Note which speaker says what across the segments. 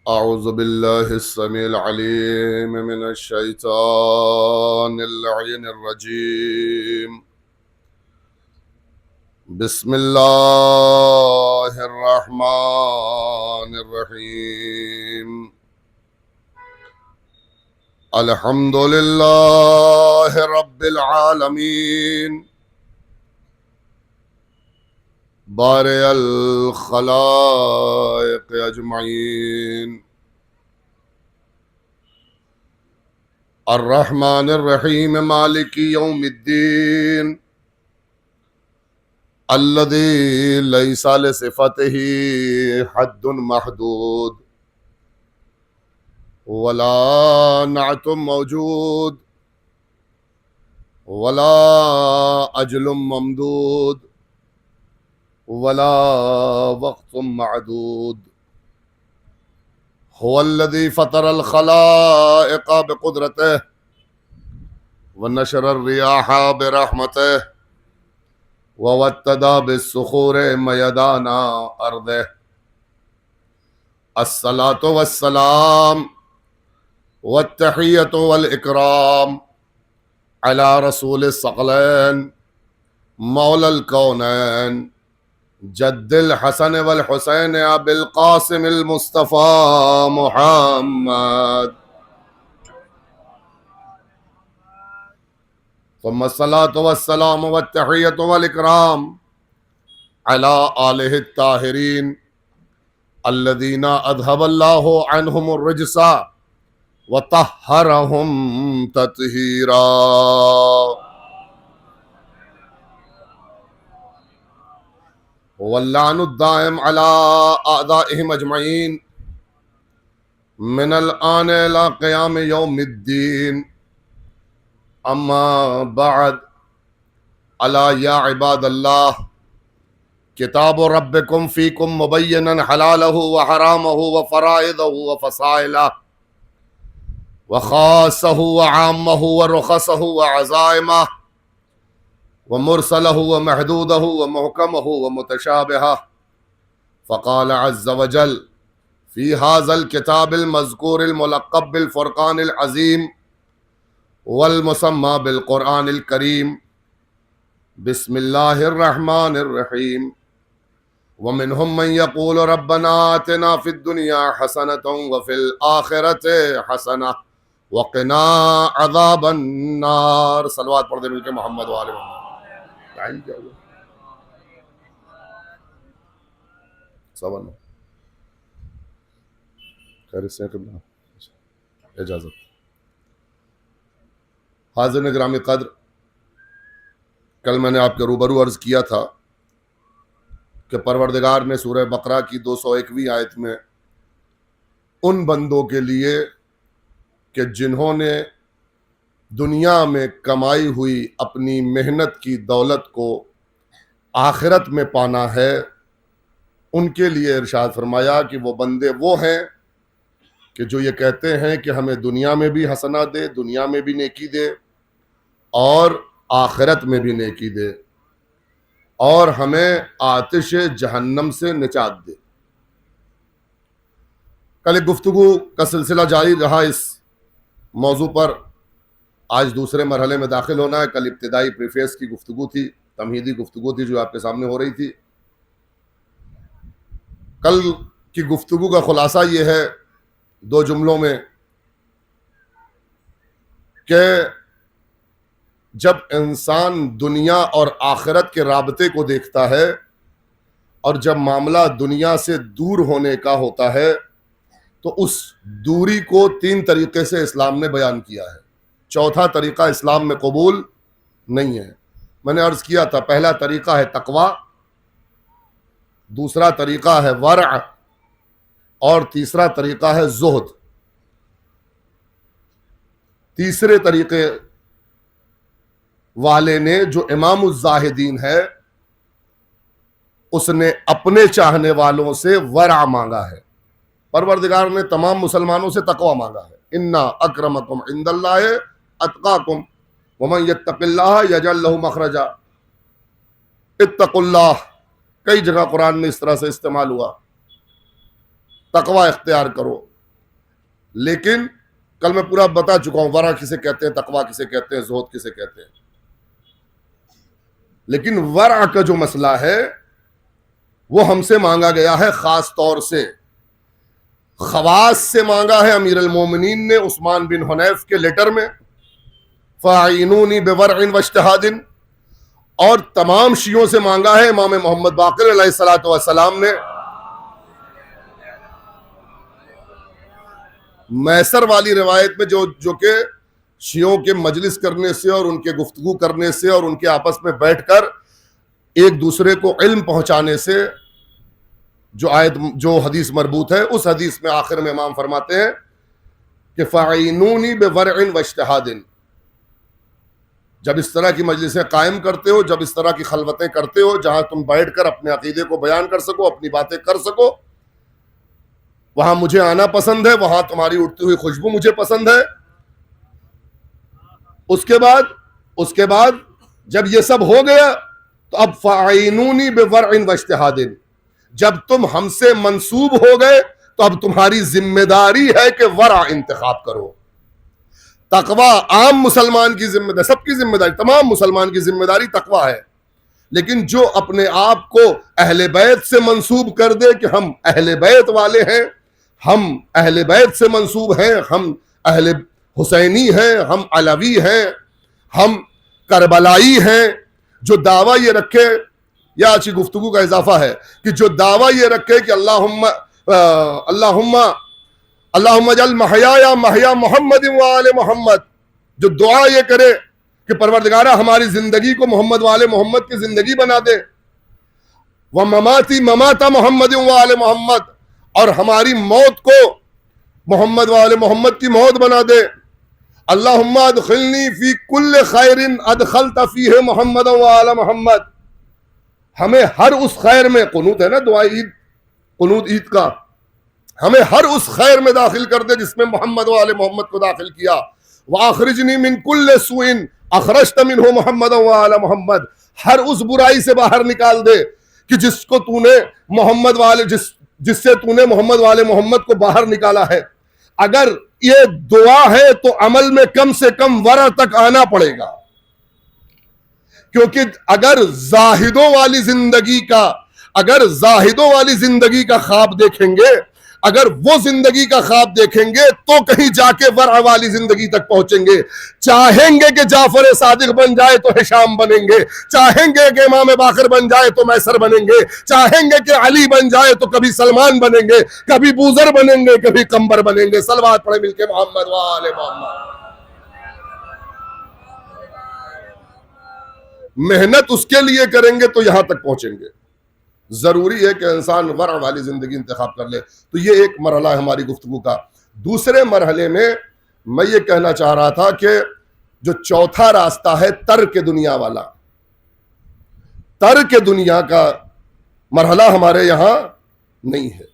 Speaker 1: अऊज़ु बिल्लाहि अस्समीइल अलीम मिनश शैतानिर रजीम। बिस्मिल्लाहिर रहमानिर रहीम। अल्हम्दुलिल्लाहि रब्बिल आलमीन। बारिअल खलाइक़ अजमईन। अर्रहमानिर रहीम मालिकी यौमिद्दीन। अल्लज़ी लैसा लिसिफ़तिही हद्दुन महदूद वला नाअतुम मौजूद वला अजलुम ममदूद वला वक़्तुम मअदूद। हुवल्लज़ी फ़तरल ख़लाइक़ बिक़ुद्रतिही व नशरर रियाहा बिरहमतिही व वत्तदा बिस्सुखूर मयदाना अर्दिही। अस्सलातु वस्सलाम वत्तहिय्यतु वल इकराम अला रसूलिस सकलैन मौलल कौनैन जद्दिल हसन वल हुसैन अबिल कासिमिल मुस्तफ़ा मुहम्मद सुम्मा अस्सलातु वस्सलाम वत्तहिय्यतु वल इकराम अला आलिहि ताहिरीन अल्लज़ीना अज़हबल्लाहु अन्हुमुर रिज्सा व तह्हरहुम तत्हीरा। वल्लानुद्दाइम अला आदाइहिम अजमईन मिनल आन इला क़ियाम यौमिद्दीन। अम्मा बअद। अला या इबादल्लाह किताबु रब्बिकुम फ़ीकुम मुबय्यनन हलालहु व हरामहु व फ़राइदहु व फ़साइलहु व ख़ासहु व आम्महु व रुख़सहु व अज़ाइमहु व मुरसलहु व महदूदहु व मुहकमहु व मुतशाबिहहु। फ़क़ाल अज़्ज़ व जल फ़ी हाज़ल किताबिल मज़कूरिल मुलक़्क़ब बिल फ़ुरक़ानिल अज़ीम वल मुसम्मा बिल क़ुरआनिल करीम। बिस्मिल्लाहिर रहमानिर रहीम। व मिनहुम मन यक़ूलु रब्बना आतिना फ़िद दुनिया हसनतन व फ़िल आख़िरति हसनह व क़िना अज़ाबन नार। सलवात पढ़ दे मिलके मोहम्मद वाले मोहम्मद। टाइम क्या हुआ? 7। खैर से इजाज़त। हाज़िर गिरामी क़द्र, कल मैंने आपके रूबरू अर्ज़ किया था कि परवरदिगार ने सूरह बकरा की 201वीं आयत में उन बंदों के लिए कि जिन्होंने दुनिया में कमाई हुई अपनी मेहनत की दौलत को आखिरत में पाना है, उनके लिए इरशाद फरमाया कि वो बंदे वो हैं कि जो ये कहते हैं कि हमें दुनिया में भी हसना दे, दुनिया में भी नेकी दे और आखिरत में भी नेकी दे और हमें आतिश जहन्नम से निजात दे। कल एक गुफ्तगू का सिलसिला जारी रहा इस मौजू पर। आज दूसरे मरहले में दाखिल होना है। कल इब्तिदाई प्रीफेस की गुफ्तगू थी, तमहीदी गुफ्तगू थी जो आपके सामने हो रही थी। कल की गुफ्तगू का खुलासा ये है 2 जुमलों में कि जब इंसान दुनिया और आखिरत के राबते को देखता है और जब मामला दुनिया से दूर होने का होता है तो उस दूरी को 3 तरीके से इस्लाम ने बयान किया है। चौथा तरीका इस्लाम में कबूल नहीं है। मैंने अर्ज किया था, पहला तरीका है तकवा, दूसरा तरीका है वरअ और तीसरा तरीका है जुहद। तीसरे तरीके वाले ने जो इमामुज़ ज़ाहिदीन है उसने अपने चाहने वालों से वरअ मांगा है। परवरदिगार ने तमाम मुसलमानों से तकवा मांगा है। इन्ना अक्रमकुम इंदल्लाहि अत्काकुम वमन यत्तकिल्लाह यजअल लहु मखरजा। इत्तकुल्लाह कई जगह कुरान में इस तरह से इस्तेमाल हुआ। तकवा इख्तियार करो। लेकिन कल मैं पूरा बता चुका हूं वरा किसे कहते हैं, तकवा किसे कहते हैं, ज़ुहद किसे कहते हैं। लेकिन वरा का जो मसला है वो हमसे मांगा गया है, खास तौर से खवास से मांगा है। अमीर अल मोमिनीन ने उस्मान बिन हुनैफ के लेटर में फ़ाइनूनी बिवरइन वज्तिहादिन, और तमाम शियों से मांगा है इमाम मोहम्मद बाक़िर अलैहिस्सलातु वस्सलाम ने। मैसर वाली रिवायत में जो कि शियों के मजलिस करने से और उनके गुफ्तगू करने से और उनके आपस में बैठकर एक दूसरे को इल्म पहुंचाने से जो आयत जो हदीस मरबूत है, उस हदीस में आखिर में इमाम फरमाते हैं कि फ़ाइनूनी बिवरइन वज्तिहादिन, जब इस तरह की मजलिसें कायम करते हो, जब इस तरह की खलवतें करते हो जहां तुम बैठकर अपने अकीदे को बयान कर सको, अपनी बातें कर सको, वहां मुझे आना पसंद है, वहां तुम्हारी उठती हुई खुशबू मुझे पसंद है। उसके बाद जब ये सब हो गया तो अब फ़ाइनूनी बिवरइन वज्तिहादिन, जब तुम हमसे मंसूब हो गए तो अब तुम्हारी जिम्मेदारी है कि वरा इंतखाब करो। तकवा आम मुसलमान की जिम्मेदारी, सबकी जिम्मेदारी, तमाम मुसलमान की जिम्मेदारी तकवा है। लेकिन जो अपने आप को अहले बैत से मंसूब कर दे कि हम अहले बैत वाले हैं, हम अहले बैत से मंसूब हैं, हम अहले हुसैनी हैं, हम अलवी हैं, हम करबलाई हैं, जो दावा ये रखे, या अच्छी गुफ्तगू का इजाफा है कि जो दावा ये रखे कि अल्लाहुम्मा जल महया महया मोहम्मद व आले मोहम्मद, जो दुआ ये करे कि परवरदिगारा हमारी जिंदगी को मोहम्मद वाले मोहम्मद की जिंदगी बना दे, व ममाती ममाता मोहम्मद व आले मोहम्मद, और हमारी मौत को मोहम्मद वाले मोहम्मद की मौत बना दे। अल्लाहुम्मा अदखिलनी फी कुल्ल खैरिन अदखलता फीह मोहम्मद व आला मोहम्मद, हमें हर उस खैर में, कुनूत है ना दुआ ईद, कुनूत ईद का, हमें हर उस खैर में दाखिल कर दे जिसमें मोहम्मद वाले मोहम्मद को दाखिल किया। वाखरिजनी मिन कुल्ल सुइन अखरजत मिनहु मोहम्मद व आला मोहम्मद, हर उस बुराई से बाहर निकाल दे कि जिसको तूने मोहम्मद वाले जिससे तूने मोहम्मद वाले मोहम्मद को बाहर निकाला है। अगर ये दुआ है तो अमल में कम से कम वरा तक आना पड़ेगा, क्योंकि अगर जाहिदों वाली जिंदगी का ख्वाब देखेंगे, अगर वो जिंदगी का ख्वाब देखेंगे तो कहीं जाके वरा वाली जिंदगी तक पहुंचेंगे। चाहेंगे कि जाफर सादिक बन जाए तो हिशाम बनेंगे, चाहेंगे कि इमाम बाकर बन जाए तो मैसर बनेंगे, चाहेंगे कि अली बन जाए तो कभी सलमान बनेंगे, कभी बूजर बनेंगे, कभी कंबर बनेंगे। सलवात पढ़े मिलके मोहम्मद वाले मोहम्मद। मेहनत उसके लिए करेंगे तो यहां तक पहुंचेंगे। जरूरी है कि इंसान वरा वाली जिंदगी इंतखाब कर ले। तो ये एक मरहला है हमारी गुफ्तगू का। दूसरे मरहले में मैं ये कहना चाह रहा था कि जो चौथा रास्ता है तर्क दुनिया वाला, तर्क दुनिया का मरहला हमारे यहां नहीं है।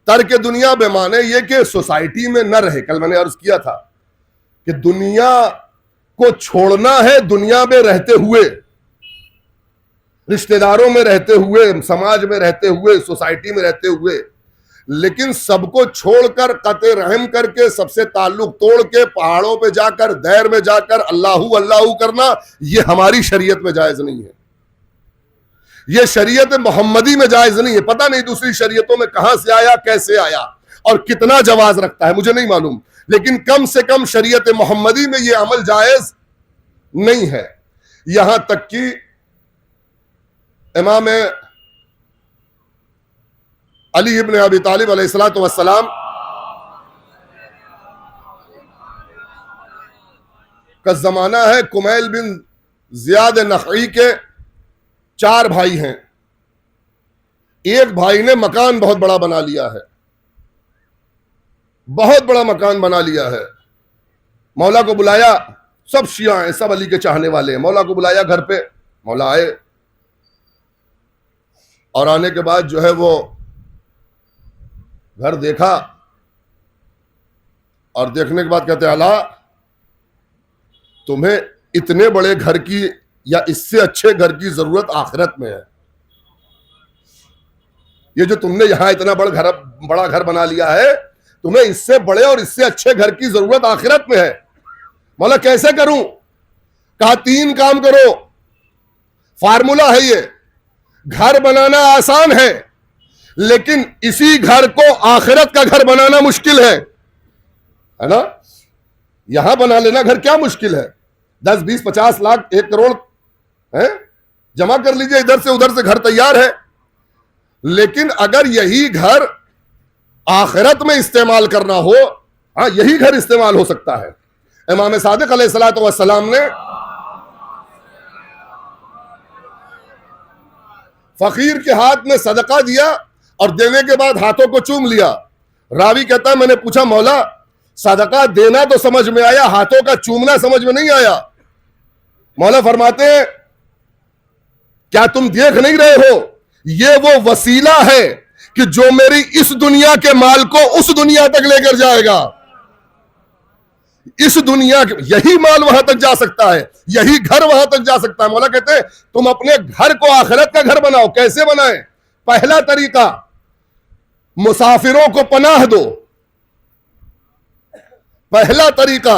Speaker 1: तर्क दुनिया बेमाने ये कि सोसाइटी में न रहे। कल मैंने अर्ज किया था कि दुनिया को छोड़ना है, दुनिया में रहते हुए, रिश्तेदारों में रहते हुए, समाज में रहते हुए, सोसाइटी में रहते हुए, लेकिन सबको छोड़कर कते रहम करके, सबसे ताल्लुक तोड़ के पहाड़ों पे जाकर, दैर में जाकर अल्लाहू अल्लाहू करना, ये हमारी शरीयत में जायज नहीं है। ये शरीयत मोहम्मदी में जायज नहीं है। पता नहीं दूसरी शरीयतों में कहां से आया, कैसे आया और कितना जवाज रखता है, मुझे नहीं मालूम, लेकिन कम से कम शरीयत मोहम्मदी में यह अमल जायज नहीं है। यहां तक कि इमाम अली इब्न अबी तालिब अलैहिस्सलातु वस्सलाम का जमाना है। कुमैल बिन जियाद नखई के 4 भाई हैं। एक भाई ने मकान बहुत बड़ा बना लिया है, बहुत बड़ा मकान बना लिया है। मौला को बुलाया, सब शिया हैं, सब अली के चाहने वाले हैं। मौला को बुलाया घर पे, मौला आए और आने के बाद जो है वो घर देखा और देखने के बाद कहते अला, तुम्हें इतने बड़े घर की या इससे अच्छे घर की जरूरत आखिरत में है। ये जो तुमने यहां इतना बड़ा घर बना लिया है, तुम्हें इससे बड़े और इससे अच्छे घर की जरूरत आखिरत में है। मौला कैसे करूं? कहा 3 काम करो। फार्मूला है ये। घर बनाना आसान है, लेकिन इसी घर को आखिरत का घर बनाना मुश्किल है ना? यहां बना लेना घर क्या मुश्किल है? 10, 20, 50 लाख, 1 करोड़ है, जमा कर लीजिए, इधर से उधर से घर तैयार है। लेकिन अगर यही घर आखिरत में इस्तेमाल करना हो, हाँ, यही घर इस्तेमाल हो सकता है। इमाम सादिक अलैहिस्सलातु वस्सलाम ने फकीर के हाथ में सदका दिया और देने के बाद हाथों को चूम लिया। रावी कहता है मैंने पूछा मौला, सदका देना तो समझ में आया, हाथों का चूमना समझ में नहीं आया। मौला फरमाते हैं क्या तुम देख नहीं रहे हो, ये वो वसीला है कि जो मेरी इस दुनिया के माल को उस दुनिया तक लेकर जाएगा। इस दुनिया के यही माल वहां तक जा सकता है, यही घर वहां तक जा सकता है। मौला कहते हैं तुम अपने घर को आखिरत का घर बनाओ। कैसे बनाए? पहला तरीका, मुसाफिरों को पनाह दो। पहला तरीका,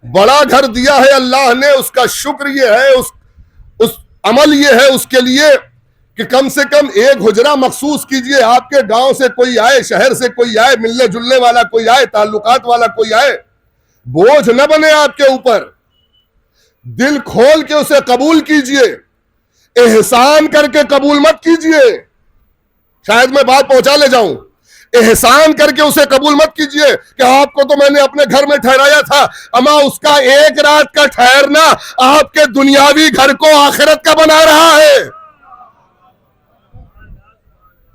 Speaker 1: बड़ा घर दिया है अल्लाह ने, उसका शुक्र ये है, उस अमल ये है उसके लिए कि कम से कम एक हुजरा मखसूस कीजिए। आपके गांव से कोई आए, शहर से कोई आए, मिलने जुलने वाला कोई आए, ताल्लुकात वाला कोई आए, बोझ न बने आपके ऊपर। दिल खोल के उसे कबूल कीजिए, एहसान करके कबूल मत कीजिए। शायद मैं बात पहुंचा ले जाऊं। एहसान करके उसे कबूल मत कीजिए कि आपको तो मैंने अपने घर में ठहराया था, अमा उसका एक रात का ठहरना आपके दुनियावी घर को आखिरत का बना रहा है।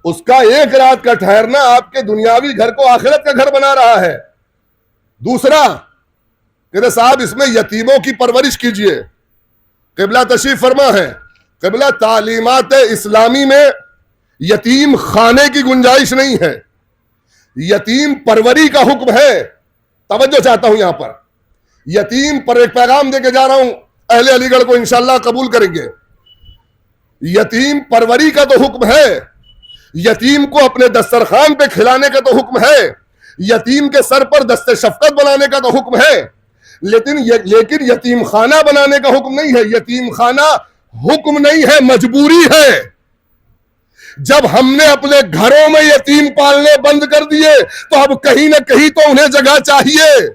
Speaker 1: उसका एक रात का ठहरना आपके दुनियावी घर को आखिरत का घर बना रहा है। दूसरा, कहते साहब इसमें यतीमों की परवरिश कीजिए। किबला तशरीफ फरमा है, किबला तालीमात इस्लामी में यतीम खाने की गुंजाइश नहीं है, यतीम परवरी का हुक्म है। तवज्जो चाहता हूं यहां पर, यतीम पर एक पैगाम देके जा रहा हूं, अहले अलीगढ़ को इंशाअल्लाह कबूल करेंगे। यतीम परवरी का तो हुक्म है, यतीम को अपने दस्तरखान पे खिलाने का तो हुक्म है, यतीम के सर पर दस्ते शफकत बनाने का तो हुक्म है, लेकिन यतीम खाना बनाने का हुक्म नहीं है। यतीम खाना हुक्म नहीं है, मजबूरी है। जब हमने अपने घरों में यतीम पालने बंद कर दिए तो अब कहीं ना कहीं तो उन्हें जगह चाहिए,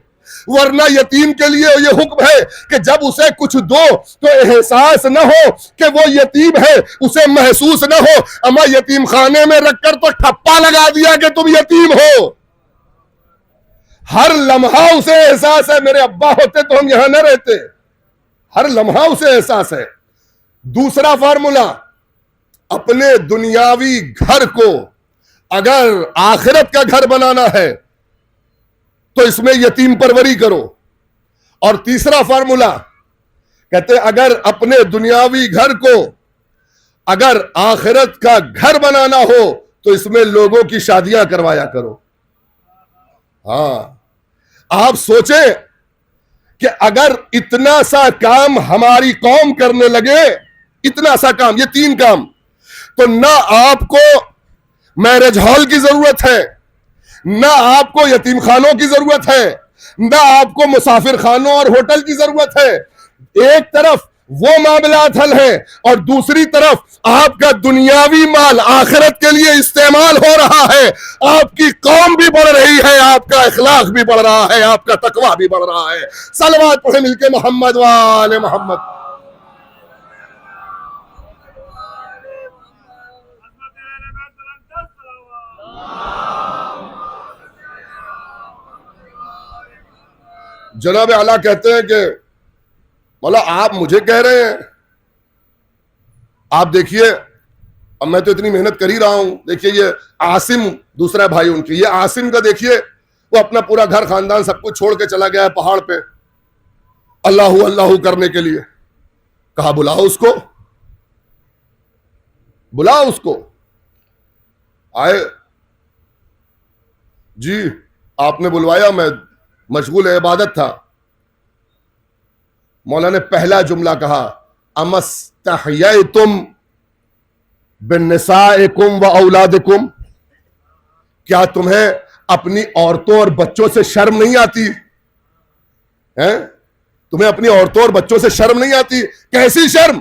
Speaker 1: वरना यतीम के लिए यह हुक्म है कि जब उसे कुछ दो तो एहसास न हो कि वो यतीम है, उसे महसूस न हो। अमा यतीम खाने में रखकर तो ठप्पा लगा दिया कि तुम यतीम हो। हर लम्हा उसे एहसास है मेरे अब्बा होते तो हम यहां न रहते। हर लम्हा उसे एहसास है। दूसरा फार्मूला, अपने दुनियावी घर को अगर आखिरत का घर बनाना है तो इसमें यतीम परवरी करो। और तीसरा फार्मूला, कहते अगर अपने दुनियावी घर को अगर आखिरत का घर बनाना हो तो इसमें लोगों की शादियां करवाया करो। हाँ, आप सोचें कि अगर इतना सा काम हमारी कौम करने लगे, इतना सा काम, ये 3 काम, तो ना आपको मैरिज हॉल की जरूरत है, ना आपको यतीम खानों की जरूरत है, ना आपको मुसाफिर खानों और होटल की जरूरत है। एक तरफ वो मामलात हल है और दूसरी तरफ आपका दुनियावी माल आखिरत के लिए इस्तेमाल हो रहा है। आपकी कौम भी बढ़ रही है, आपका इखलाक भी बढ़ रहा है, आपका तकवा भी बढ़ रहा है। सलवात पढ़े मिलके मोहम्मद वाले मोहम्मद। जनाब आला कहते हैं कि मौला आप मुझे कह रहे हैं, आप देखिए अब मैं तो इतनी मेहनत कर ही रहा हूं। देखिए ये आसिम दूसरा भाई उनकी, ये आसिम का देखिए वो अपना पूरा घर खानदान सब कुछ छोड़ के चला गया है पहाड़ पे अल्लाहू अल्लाहू करने के लिए। कहा बुलाओ उसको, बुलाओ उसको। आए जी, आपने बुलवाया, मैं मशगूल इबादत था। मौला ने पहला जुमला कहा, अमस्तहयैतुम बिन्निसाइकुम व औलादिकुम, क्या तुम्हें अपनी औरतों और बच्चों से शर्म नहीं आती है? तुम्हें अपनी औरतों और बच्चों से शर्म नहीं आती? कैसी शर्म?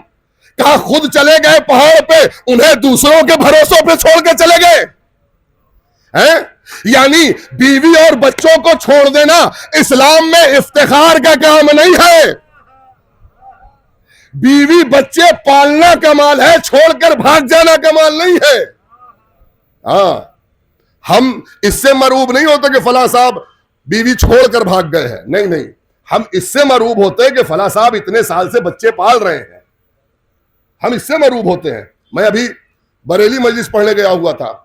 Speaker 1: कहा खुद चले गए पहाड़ पे, उन्हें दूसरों के भरोसों पे छोड़ के चले गए हैं? यानी बीवी और बच्चों को छोड़ देना इस्लाम में इफ्तिखार का काम नहीं है। बीवी बच्चे पालना कमाल है, छोड़कर भाग जाना कमाल नहीं है। हाँ, हम इससे मरूब नहीं होते कि फला साहब बीवी छोड़कर भाग गए हैं, नहीं नहीं, हम इससे मरूब होते हैं कि फला साहब इतने साल से बच्चे पाल रहे हैं, हम इससे मरूब होते हैं। मैं अभी बरेली मजलिस पढ़ने गया हुआ था,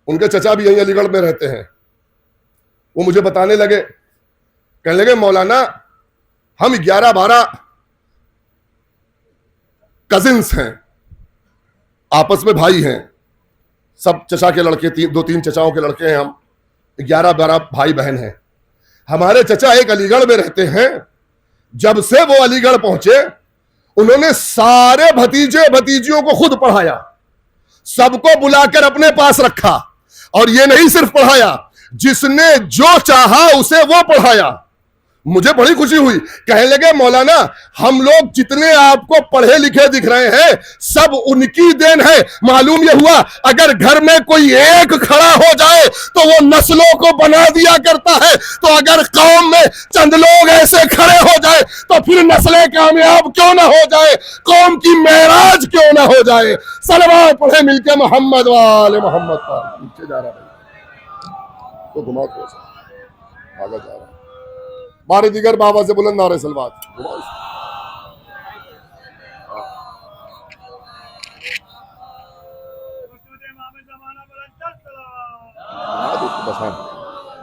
Speaker 1: उनके चचा भी यहीं अलीगढ़ में रहते हैं। वो मुझे बताने लगे, कहने लगे मौलाना हम 11-12 कजिन्स हैं, आपस में भाई हैं, सब चचा के लड़के, 2-3 चचाओं के लड़के हैं, हम 11-12 भाई बहन हैं। हमारे चचा एक अलीगढ़ में रहते हैं। जब से वो अलीगढ़ पहुंचे उन्होंने सारे भतीजे भतीजियों को खुद पढ़ाया, सबको बुलाकर अपने पास रखा, और ये नहीं सिर्फ पढ़ाया, जिसने जो चाहा उसे वो पढ़ाया। मुझे बड़ी खुशी हुई। कहने लगे मौलाना हम लोग जितने आपको पढ़े लिखे दिख रहे हैं सब उनकी देन है। मालूम यह हुआ अगर घर में कोई एक खड़ा हो जाए तो वो नस्लों को बना दिया करता है, तो अगर कौम में चंद लोग ऐसे खड़े हो जाए तो फिर नस्लें कामयाब क्यों ना हो जाए, कौम की मेराज क्यों ना हो जाए। सलवात पढ़े मिलके मोहम्मद वाले मोहम्मद पर। नीचे जा रहा है तो घुमा थोड़ा सा आगे जा रहा है, बारे दिगर बाबा से बुलंद नारे सलवात।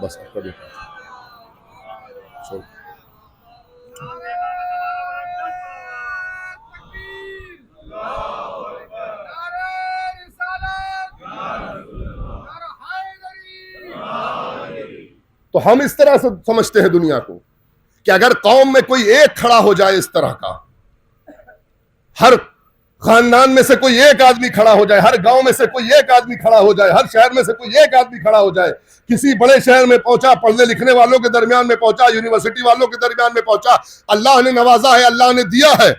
Speaker 1: बस तो हम इस तरह से समझते हैं दुनिया को कि अगर कौम में कोई एक खड़ा हो जाए, इस तरह का हर खानदान में से कोई एक आदमी खड़ा हो जाए, हर गांव में से कोई एक आदमी खड़ा हो जाए, हर शहर में से कोई एक आदमी खड़ा हो जाए, किसी बड़े शहर में पहुंचा, पढ़ने लिखने वालों के दरमियान में पहुंचा, यूनिवर्सिटी वालों के दरमियान में पहुंचा, अल्लाह ने नवाजा है, अल्लाह ने दिया है,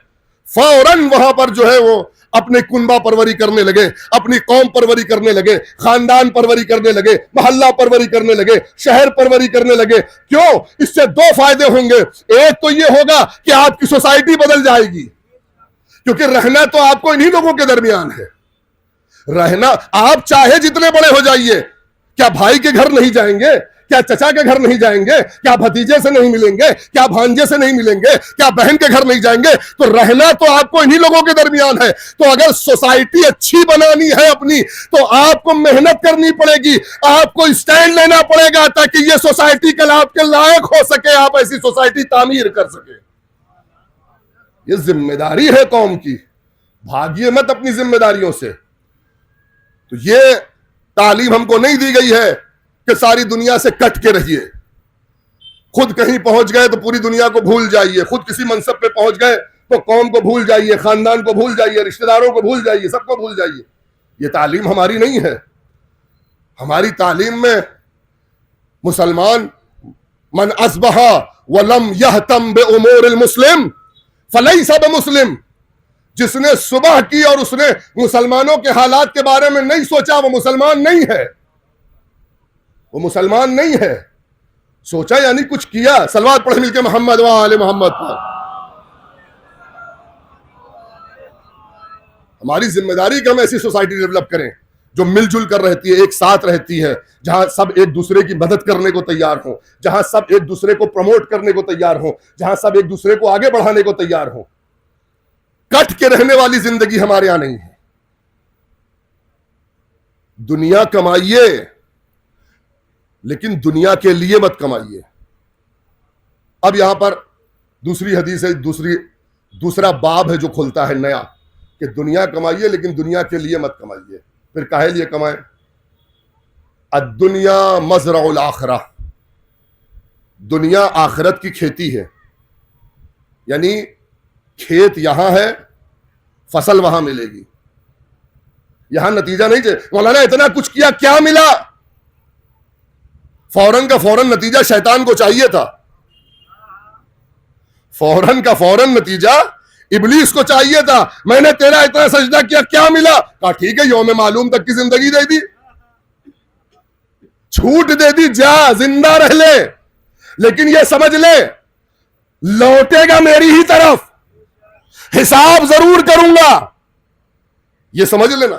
Speaker 1: फौरन वहां पर जो है वो अपने कुनबा परवरी करने लगे, अपनी कौम परवरी करने लगे, खानदान परवरी करने लगे, मोहल्ला परवरी करने लगे, शहर परवरी करने लगे। क्यों? इससे 2 फायदे होंगे। एक तो ये होगा कि आपकी सोसाइटी बदल जाएगी, क्योंकि रहना तो आपको इन्हीं लोगों के दरमियान है। रहना आप चाहे जितने बड़े हो जाइए, क्या भाई के घर नहीं जाएंगे, क्या चचा के घर नहीं जाएंगे, क्या भतीजे से नहीं मिलेंगे, क्या भांजे से नहीं मिलेंगे, क्या बहन के घर नहीं जाएंगे, तो रहना तो आपको इन्हीं लोगों के दरमियान है। तो अगर सोसाइटी अच्छी बनानी है अपनी, तो आपको मेहनत करनी पड़ेगी, आपको स्टैंड लेना पड़ेगा, ताकि ये सोसाइटी कल आपके लायक हो सके, आप ऐसी सोसाइटी तामीर कर सके। ये जिम्मेदारी है कौम की, भागिए मत अपनी जिम्मेदारियों से। तो ये तालीम हमको नहीं दी गई है कि सारी दुनिया से कट के रहिए, खुद कहीं पहुंच गए तो पूरी दुनिया को भूल जाइए, खुद किसी मनसब पे पहुंच गए तो कौम को भूल जाइए, खानदान को भूल जाइए, रिश्तेदारों को भूल जाइए, सबको भूल जाइए। ये तालीम हमारी नहीं है। हमारी तालीम में मुसलमान मन अस्बहा वलम यहतम बिउमूरिल मुस्लिम फलैसा बिमुस्लिम, जिसने सुबह की और उसने मुसलमानों के हालात के बारे में नहीं सोचा वो मुसलमान नहीं है, वो मुसलमान नहीं है। सोचा यानी कुछ किया। सलवात पढ़े मिलके मोहम्मद वाले मोहम्मद पर। हमारी जिम्मेदारी कि हम ऐसी सोसाइटी डेवलप करें जो मिलजुल कर रहती है, एक साथ रहती है, जहां सब एक दूसरे की मदद करने को तैयार हो, जहां सब एक दूसरे को प्रमोट करने को तैयार हो, जहां सब एक दूसरे को आगे बढ़ाने को तैयार हो। कट के रहने वाली जिंदगी हमारे यहां नहीं है। दुनिया कमाइए, लेकिन दुनिया के लिए मत कमाइए। अब यहां पर दूसरी हदीस है, दूसरा बाब है जो खुलता है नया, कि दुनिया कमाइए लेकिन दुनिया के लिए मत कमाइए। फिर काहे लिए कमाएं? अद्दुनिया मज़रउल आखिरा, दुनिया आखिरत की खेती है। यानी खेत यहां है, फसल वहां मिलेगी। यहां नतीजा नहीं चाहिए, मौलाना इतना कुछ किया क्या मिला? फौरन का फौरन नतीजा शैतान को चाहिए था, फौरन का फौरन नतीजा इबलीस को चाहिए था। मैंने तेरा इतना सजदा किया, क्या मिला? कहा ठीक है, यौम मालूम तक की जिंदगी दे दी, छूट दे दी, जा जिंदा रह ले, लेकिन ये समझ ले लौटेगा मेरी ही तरफ, हिसाब जरूर करूंगा, ये समझ लेना।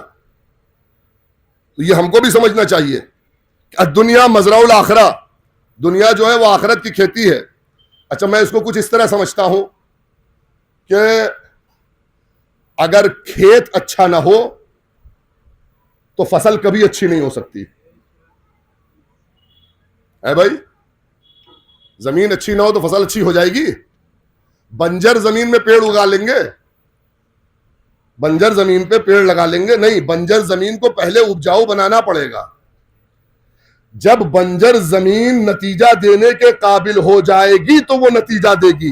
Speaker 1: तो ये हमको भी समझना चाहिए कि दुनिया मजराउल आखिरा, दुनिया जो है वो आखिरत की खेती है। अच्छा, मैं इसको कुछ इस तरह समझता हूं कि अगर खेत अच्छा ना हो तो फसल कभी अच्छी नहीं हो सकती है भाई। जमीन अच्छी ना हो तो फसल अच्छी हो जाएगी? बंजर जमीन में पेड़ उगा लेंगे, बंजर जमीन पे पेड़ लगा लेंगे? नहीं, बंजर जमीन को पहले उपजाऊ बनाना पड़ेगा। जब बंजर जमीन नतीजा देने के काबिल हो जाएगी तो वो नतीजा देगी।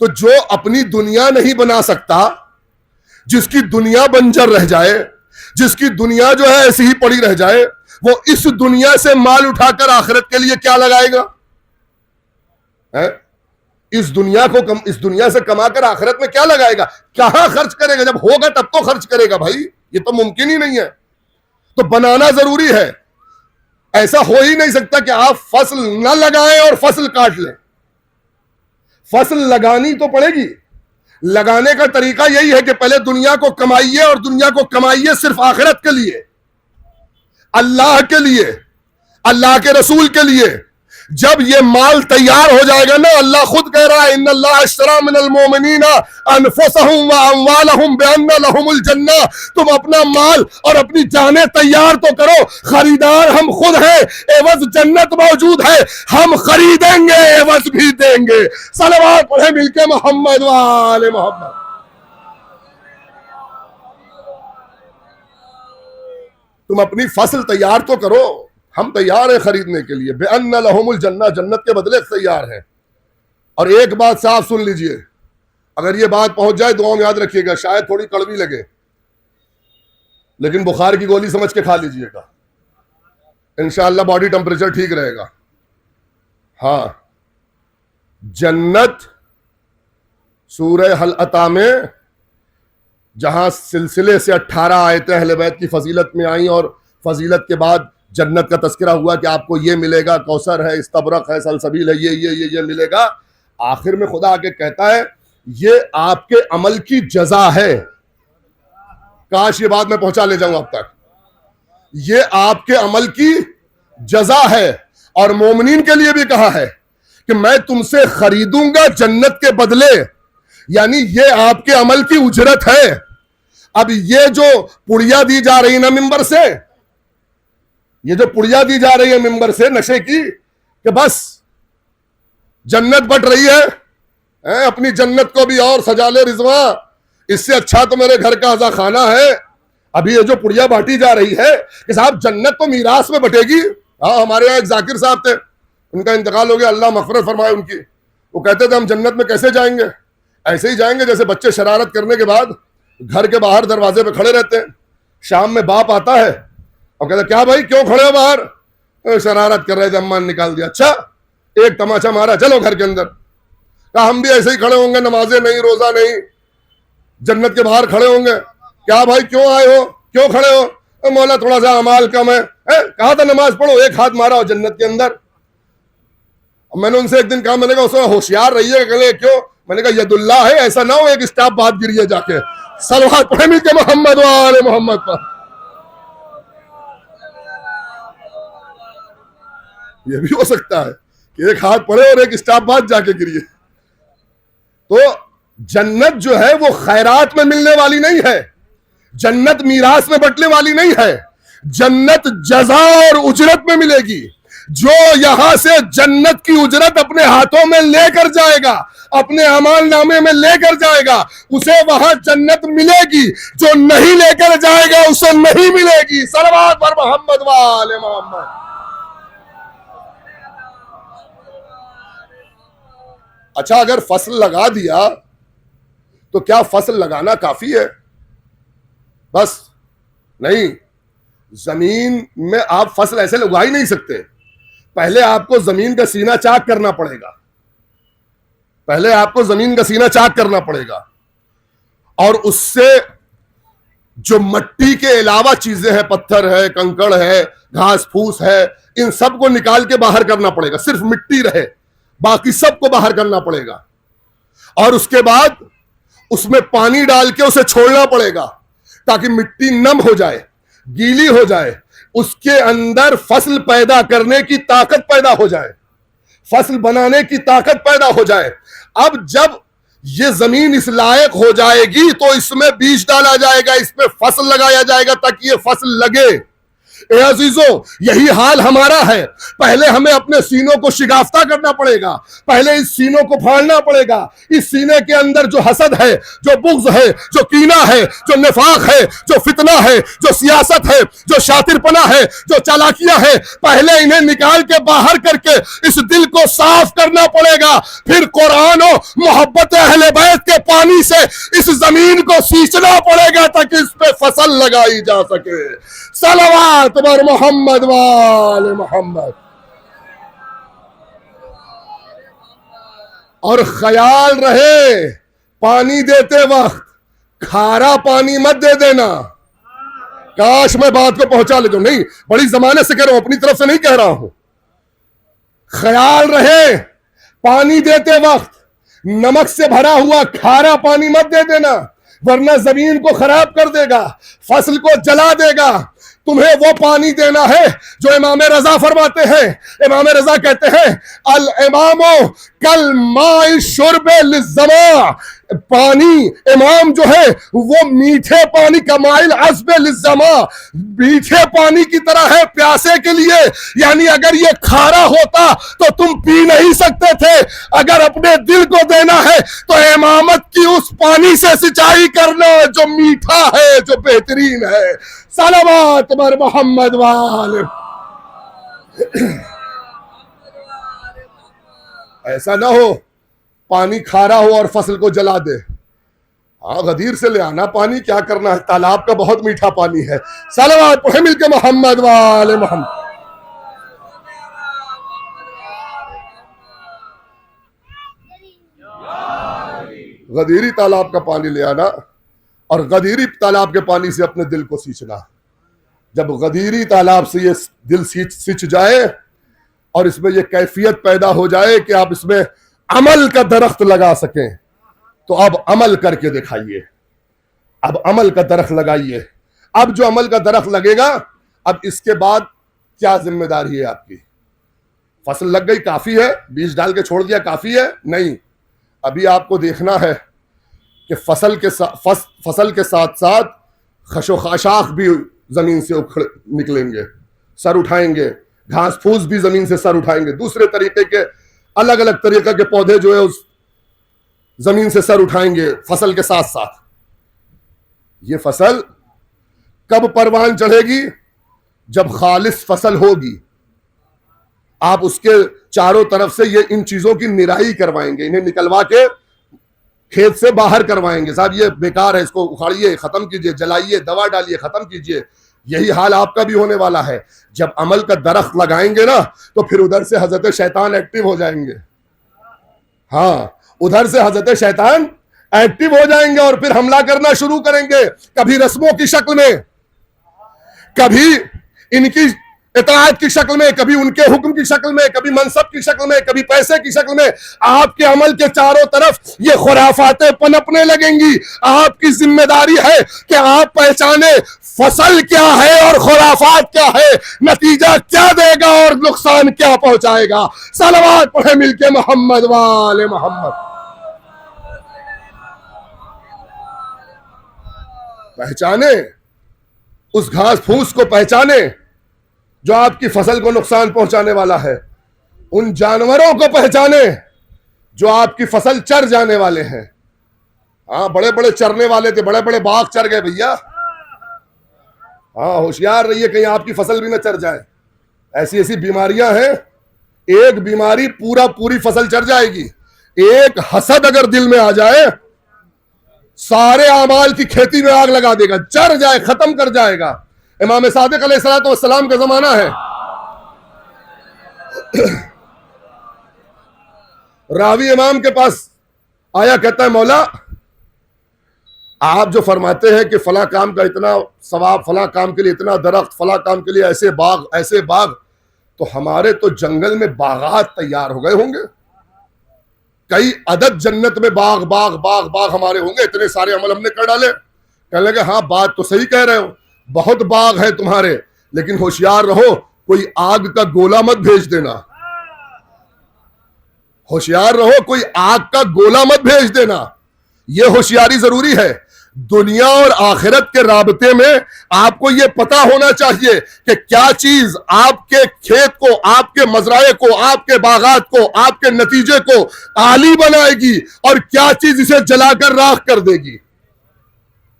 Speaker 1: तो जो अपनी दुनिया नहीं बना सकता, जिसकी दुनिया बंजर रह जाए, जिसकी दुनिया जो है ऐसी ही पड़ी रह जाए, वो इस दुनिया से माल उठाकर आखिरत के लिए क्या लगाएगा? है? इस दुनिया से कमाकर आखिरत में क्या लगाएगा? कहां खर्च करेगा? जब होगा तब तो खर्च करेगा भाई, ये तो मुमकिन ही नहीं है। तो बनाना जरूरी है। ऐसा हो ही नहीं सकता कि आप फसल न लगाएं और फसल काट लें। फसल लगानी तो पड़ेगी। लगाने का तरीका यही है कि पहले दुनिया को कमाइए, और दुनिया को कमाइए सिर्फ आखिरत के लिए, अल्लाह के लिए, अल्लाह के रसूल के लिए। जब ये माल तैयार हो जाएगा ना, अल्लाह खुद कह रहा है, इन्नल्लाह अश्तरा मिनल मोमिनीना अनफुसहुम व अम्वालहुम बिअन्ना लहुमुल जन्नह। तुम अपना माल और अपनी जानें तैयार तो करो, खरीदार हम खुद हैं, एवज जन्नत मौजूद है, हम खरीदेंगे, एवज भी देंगे। सलवात पढ़े मिलके मोहम्मद व आले मोहम्मद। तुम अपनी फसल तैयार तो करो, हम तैयार है खरीदने के लिए। बेअन्ना लहुमुल जन्नह, जन्नत के बदले तैयार है। और एक बात साफ सुन लीजिए, अगर ये बात पहुंच जाए दुआ में याद रखिएगा, शायद थोड़ी कड़वी लगे, लेकिन बुखार की गोली समझ के खा लीजिएगा, इंशाअल्लाह बॉडी टेम्परेचर ठीक रहेगा। हाँ, जन्नत सूरह हल अता में जहां सिलसिले से 18 आयतें अहले बैत की फजीलत में आई, और फजीलत के बाद जन्नत का तस्करा हुआ कि आपको ये मिलेगा, कौसर है, इस्तबरक है, सलसबील है, ये मिलेगा। आखिर में खुदा आके कहता है ये आपके अमल की जजा है। काश ये बात मैं पहुंचा ले जाऊं अब तक। ये आपके अमल की जजा है। और मोमिनीन के लिए भी कहा है कि मैं तुमसे खरीदूंगा जन्नत के बदले, यानी ये आपके अमल की उजरत है। अब ये जो पुड़िया दी जा रही ना मिंबर से, ये जो पुड़िया दी जा रही है मिंबर से नशे की, कि बस जन्नत बट रही है, अपनी जन्नत को भी और सजा ले रिजवा, इससे अच्छा तो मेरे घर का अजा खाना है। अभी ये जो पुड़िया बांटी जा रही है कि साहब जन्नत तो मीरास में बटेगी। हाँ, हमारे यहाँ एक जाकिर साहब थे, उनका इंतकाल हो गया, अल्लाह मग़फ़िरत फरमाए उनकी। वो कहते थे हम जन्नत में कैसे जाएंगे? ऐसे ही जाएंगे जैसे बच्चे शरारत करने के बाद घर के बाहर दरवाजे पे खड़े रहते हैं। शाम में बाप आता है और कहता क्या भाई क्यों खड़े हो बाहर? शरारत कर रहे थे, अम्मा ने निकाल दिया। अच्छा, एक तमाचा मारा, चलो घर के अंदर। कहा हम भी ऐसे ही खड़े होंगे, नमाजें नहीं, रोजा नहीं, जन्नत के बाहर खड़े होंगे। क्या भाई क्यों आए हो, क्यों खड़े हो? मौला थोड़ा सा अमाल कम है। कहा था नमाज पढ़ो, एक हाथ मारा हो जन्नत के अंदर। मैंने उनसे एक दिन कहा, मैंने कहा उसमें होशियार रहिए। कहले क्यों? मैंने कहा यदुल्ला है, ऐसा ना हो एक स्टाफ बात गिरिए जाके। सलवात पढ़े मिलके मोहम्मद वाले मोहम्मद पर। ये भी हो सकता है कि एक हाथ पड़े और एक स्टाफ बात जाके गिरिए। तो जन्नत जो है वो खैरात में मिलने वाली नहीं है, जन्नत मीरास में बंटने वाली नहीं है। जन्नत जज़ा और उजरत में मिलेगी। जो यहां से जन्नत की उजरत अपने हाथों में लेकर जाएगा, अपने अमाल नामे में लेकर जाएगा, उसे वहां जन्नत मिलेगी। जो नहीं लेकर जाएगा उसे नहीं मिलेगी। सलवात पर मोहम्मद वाले मोहम्मद। अच्छा, अगर फसल लगा दिया तो क्या फसल लगाना काफी है? बस नहीं, जमीन में आप फसल ऐसे उगा ही नहीं सकते। पहले आपको जमीन का सीना चाक करना पड़ेगा, पहले आपको जमीन का सीना चाक करना पड़ेगा, और उससे जो मिट्टी के अलावा चीजें हैं, पत्थर है, कंकड़ है, घास फूस है, इन सबको निकाल के बाहर करना पड़ेगा। सिर्फ मिट्टी रहे, बाकी सबको बाहर करना पड़ेगा। और उसके बाद उसमें पानी डाल के उसे छोड़ना पड़ेगा ताकि मिट्टी नम हो जाए, गीली हो जाए, उसके अंदर फसल पैदा करने की ताकत पैदा हो जाए, फसल बनाने की ताकत पैदा हो जाए। अब जब ये जमीन इस लायक हो जाएगी तो इसमें बीज डाला जाएगा, इसमें फसल लगाया जाएगा ताकि ये फसल लगे। ए अजीजों, यही हाल हमारा है। पहले हमें अपने सीनों को शिगाफ्ता करना पड़ेगा, पहले इस सीनों को फाड़ना पड़ेगा। इस सीने के अंदर जो हसद है, जो बुग़्ज़ है, जो कीना है, जो निफाक है, जो फितना है, जो सियासत है, जो शातिरपना है, जो चालाकियां है, पहले इन्हें निकाल के बाहर करके इस दिल को साफ करना पड़ेगा। फिर कुरान और मोहब्बत अहले बैत के पानी से इस जमीन को सींचना पड़ेगा ताकि इस पे फसल लगाई जा सके। सलवात बर मोहम्मद वाले मोहम्मद। और ख्याल रहे, पानी देते वक्त खारा पानी मत दे देना। काश मैं बात को पहुंचा ले, नहीं बड़ी जमाने से कह रहा हूं, अपनी तरफ से नहीं कह रहा हूं। ख्याल रहे, पानी देते वक्त नमक से भरा हुआ खारा पानी मत दे देना, वरना जमीन को खराब कर देगा, फसल को जला देगा। तुम्हें वो पानी देना है जो इमाम रजा फरमाते हैं। इमाम रजा कहते हैं, अल इमामो कल माई शुर्बे लिज़्ज़मा। पानी, इमाम जो है वो मीठे पानी का माइल अज़बे लिज़्ज़मा, मीठे पानी की तरह है प्यासे के लिए। यानी अगर ये खारा होता तो तुम पी नहीं सकते थे। अगर अपने दिल को देना है तो इमामत की उस पानी से सिंचाई करना जो मीठा है, जो बेहतरीन है। सलावत बर मोहम्मद वाले। ऐसा ना हो पानी खारा हो और फसल को जला दे। हाँ, गदीर से ले आना पानी, क्या करना है, तालाब का बहुत मीठा पानी है। सलावत पढ़े मिलके मोहम्मद वाले मोहम्मद। गदीरी तालाब का पानी ले आना और गदीरी तालाब के पानी से अपने दिल को सींचना। जब गदीरी तालाब से ये दिल सींच जाए और इसमें ये कैफियत पैदा हो जाए कि आप इसमें अमल का दरख्त लगा सकें, तो अब अमल करके दिखाइए, अब अमल का दरख्त लगाइए। अब जो अमल का दरख्त लगेगा, अब इसके बाद क्या जिम्मेदारी है आपकी? फसल लग गई काफी है, बीज डाल के छोड़ दिया काफी है? नहीं, अभी आपको देखना है कि फसल के साथ साथ खशोखाशाख भी जमीन से उखड़ निकलेंगे, सर उठाएंगे, घास फूस भी जमीन से सर उठाएंगे। दूसरे तरीके के अलग अलग तरीके के पौधे जो है उस जमीन से सर उठाएंगे फसल के साथ साथ। ये फसल कब परवान चढ़ेगी? जब खालिस फसल होगी। आप उसके चारों तरफ से ये इन चीजों की निराई करवाएंगे, इन्हें निकलवा के खेत से बाहर करवाएंगे। साहब ये बेकार है, इसको उखाड़िए, खत्म कीजिए, जलाइए, दवा डालिए, खत्म कीजिए। यही हाल आपका भी होने वाला है। जब अमल का दरख्त लगाएंगे ना, तो फिर उधर से हजरत शैतान एक्टिव हो जाएंगे। हाँ, उधर से हजरत शैतान एक्टिव हो जाएंगे और फिर हमला करना शुरू करेंगे, कभी रस्मों की शक्ल में, कभी इनकी इताअत की शक्ल में, कभी उनके हुक्म की शक्ल में, कभी मनसब की शक्ल में, कभी पैसे की शक्ल में। आपके अमल के चारों तरफ ये खुराफातें पनपने लगेंगी। आपकी जिम्मेदारी है कि आप पहचाने फसल क्या है और खुराफात क्या है, नतीजा क्या देगा और नुकसान क्या पहुंचाएगा। सलावत पढ़े मिलके मोहम्मद वाले मोहम्मद। पहचाने उस घास फूस को, पहचाने जो आपकी फसल को नुकसान पहुंचाने वाला है। उन जानवरों को पहचाने जो आपकी फसल चर जाने वाले हैं। हाँ, बड़े बड़े चरने वाले थे, बड़े बड़े बाघ चर गए भैया। हाँ, होशियार रहिए कहीं आपकी फसल भी ना चर जाए। ऐसी ऐसी बीमारियां हैं, एक बीमारी पूरी फसल चर जाएगी। एक हसद अगर दिल में आ जाए, सारे आमाल की खेती में आग लगा देगा, चर जाए, खत्म कर जाएगा। इमाम सादिक अलैहिस्सलाम का जमाना है। रावी इमाम के पास आया, कहता है मौला आप जो फरमाते हैं कि फला काम का इतना सवाब, फला काम के लिए इतना दरख्त, फला काम के लिए ऐसे बाग, तो हमारे तो जंगल में बागात तैयार हो गए होंगे, कई अदद जन्नत में बाग बाग बाग बाग हमारे होंगे, इतने सारे अमल हमने कर डाले। कहने लगे हाँ बात तो सही कह रहे हो, बहुत बाग है तुम्हारे, लेकिन होशियार रहो कोई आग का गोला मत भेज देना, होशियार रहो कोई आग का गोला मत भेज देना। यह होशियारी जरूरी है। दुनिया और आखिरत के राबते में आपको यह पता होना चाहिए कि क्या चीज आपके खेत को, आपके मजराए को, आपके बागात को, आपके नतीजे को आली बनाएगी और क्या चीज इसे जलाकर राख कर देगी,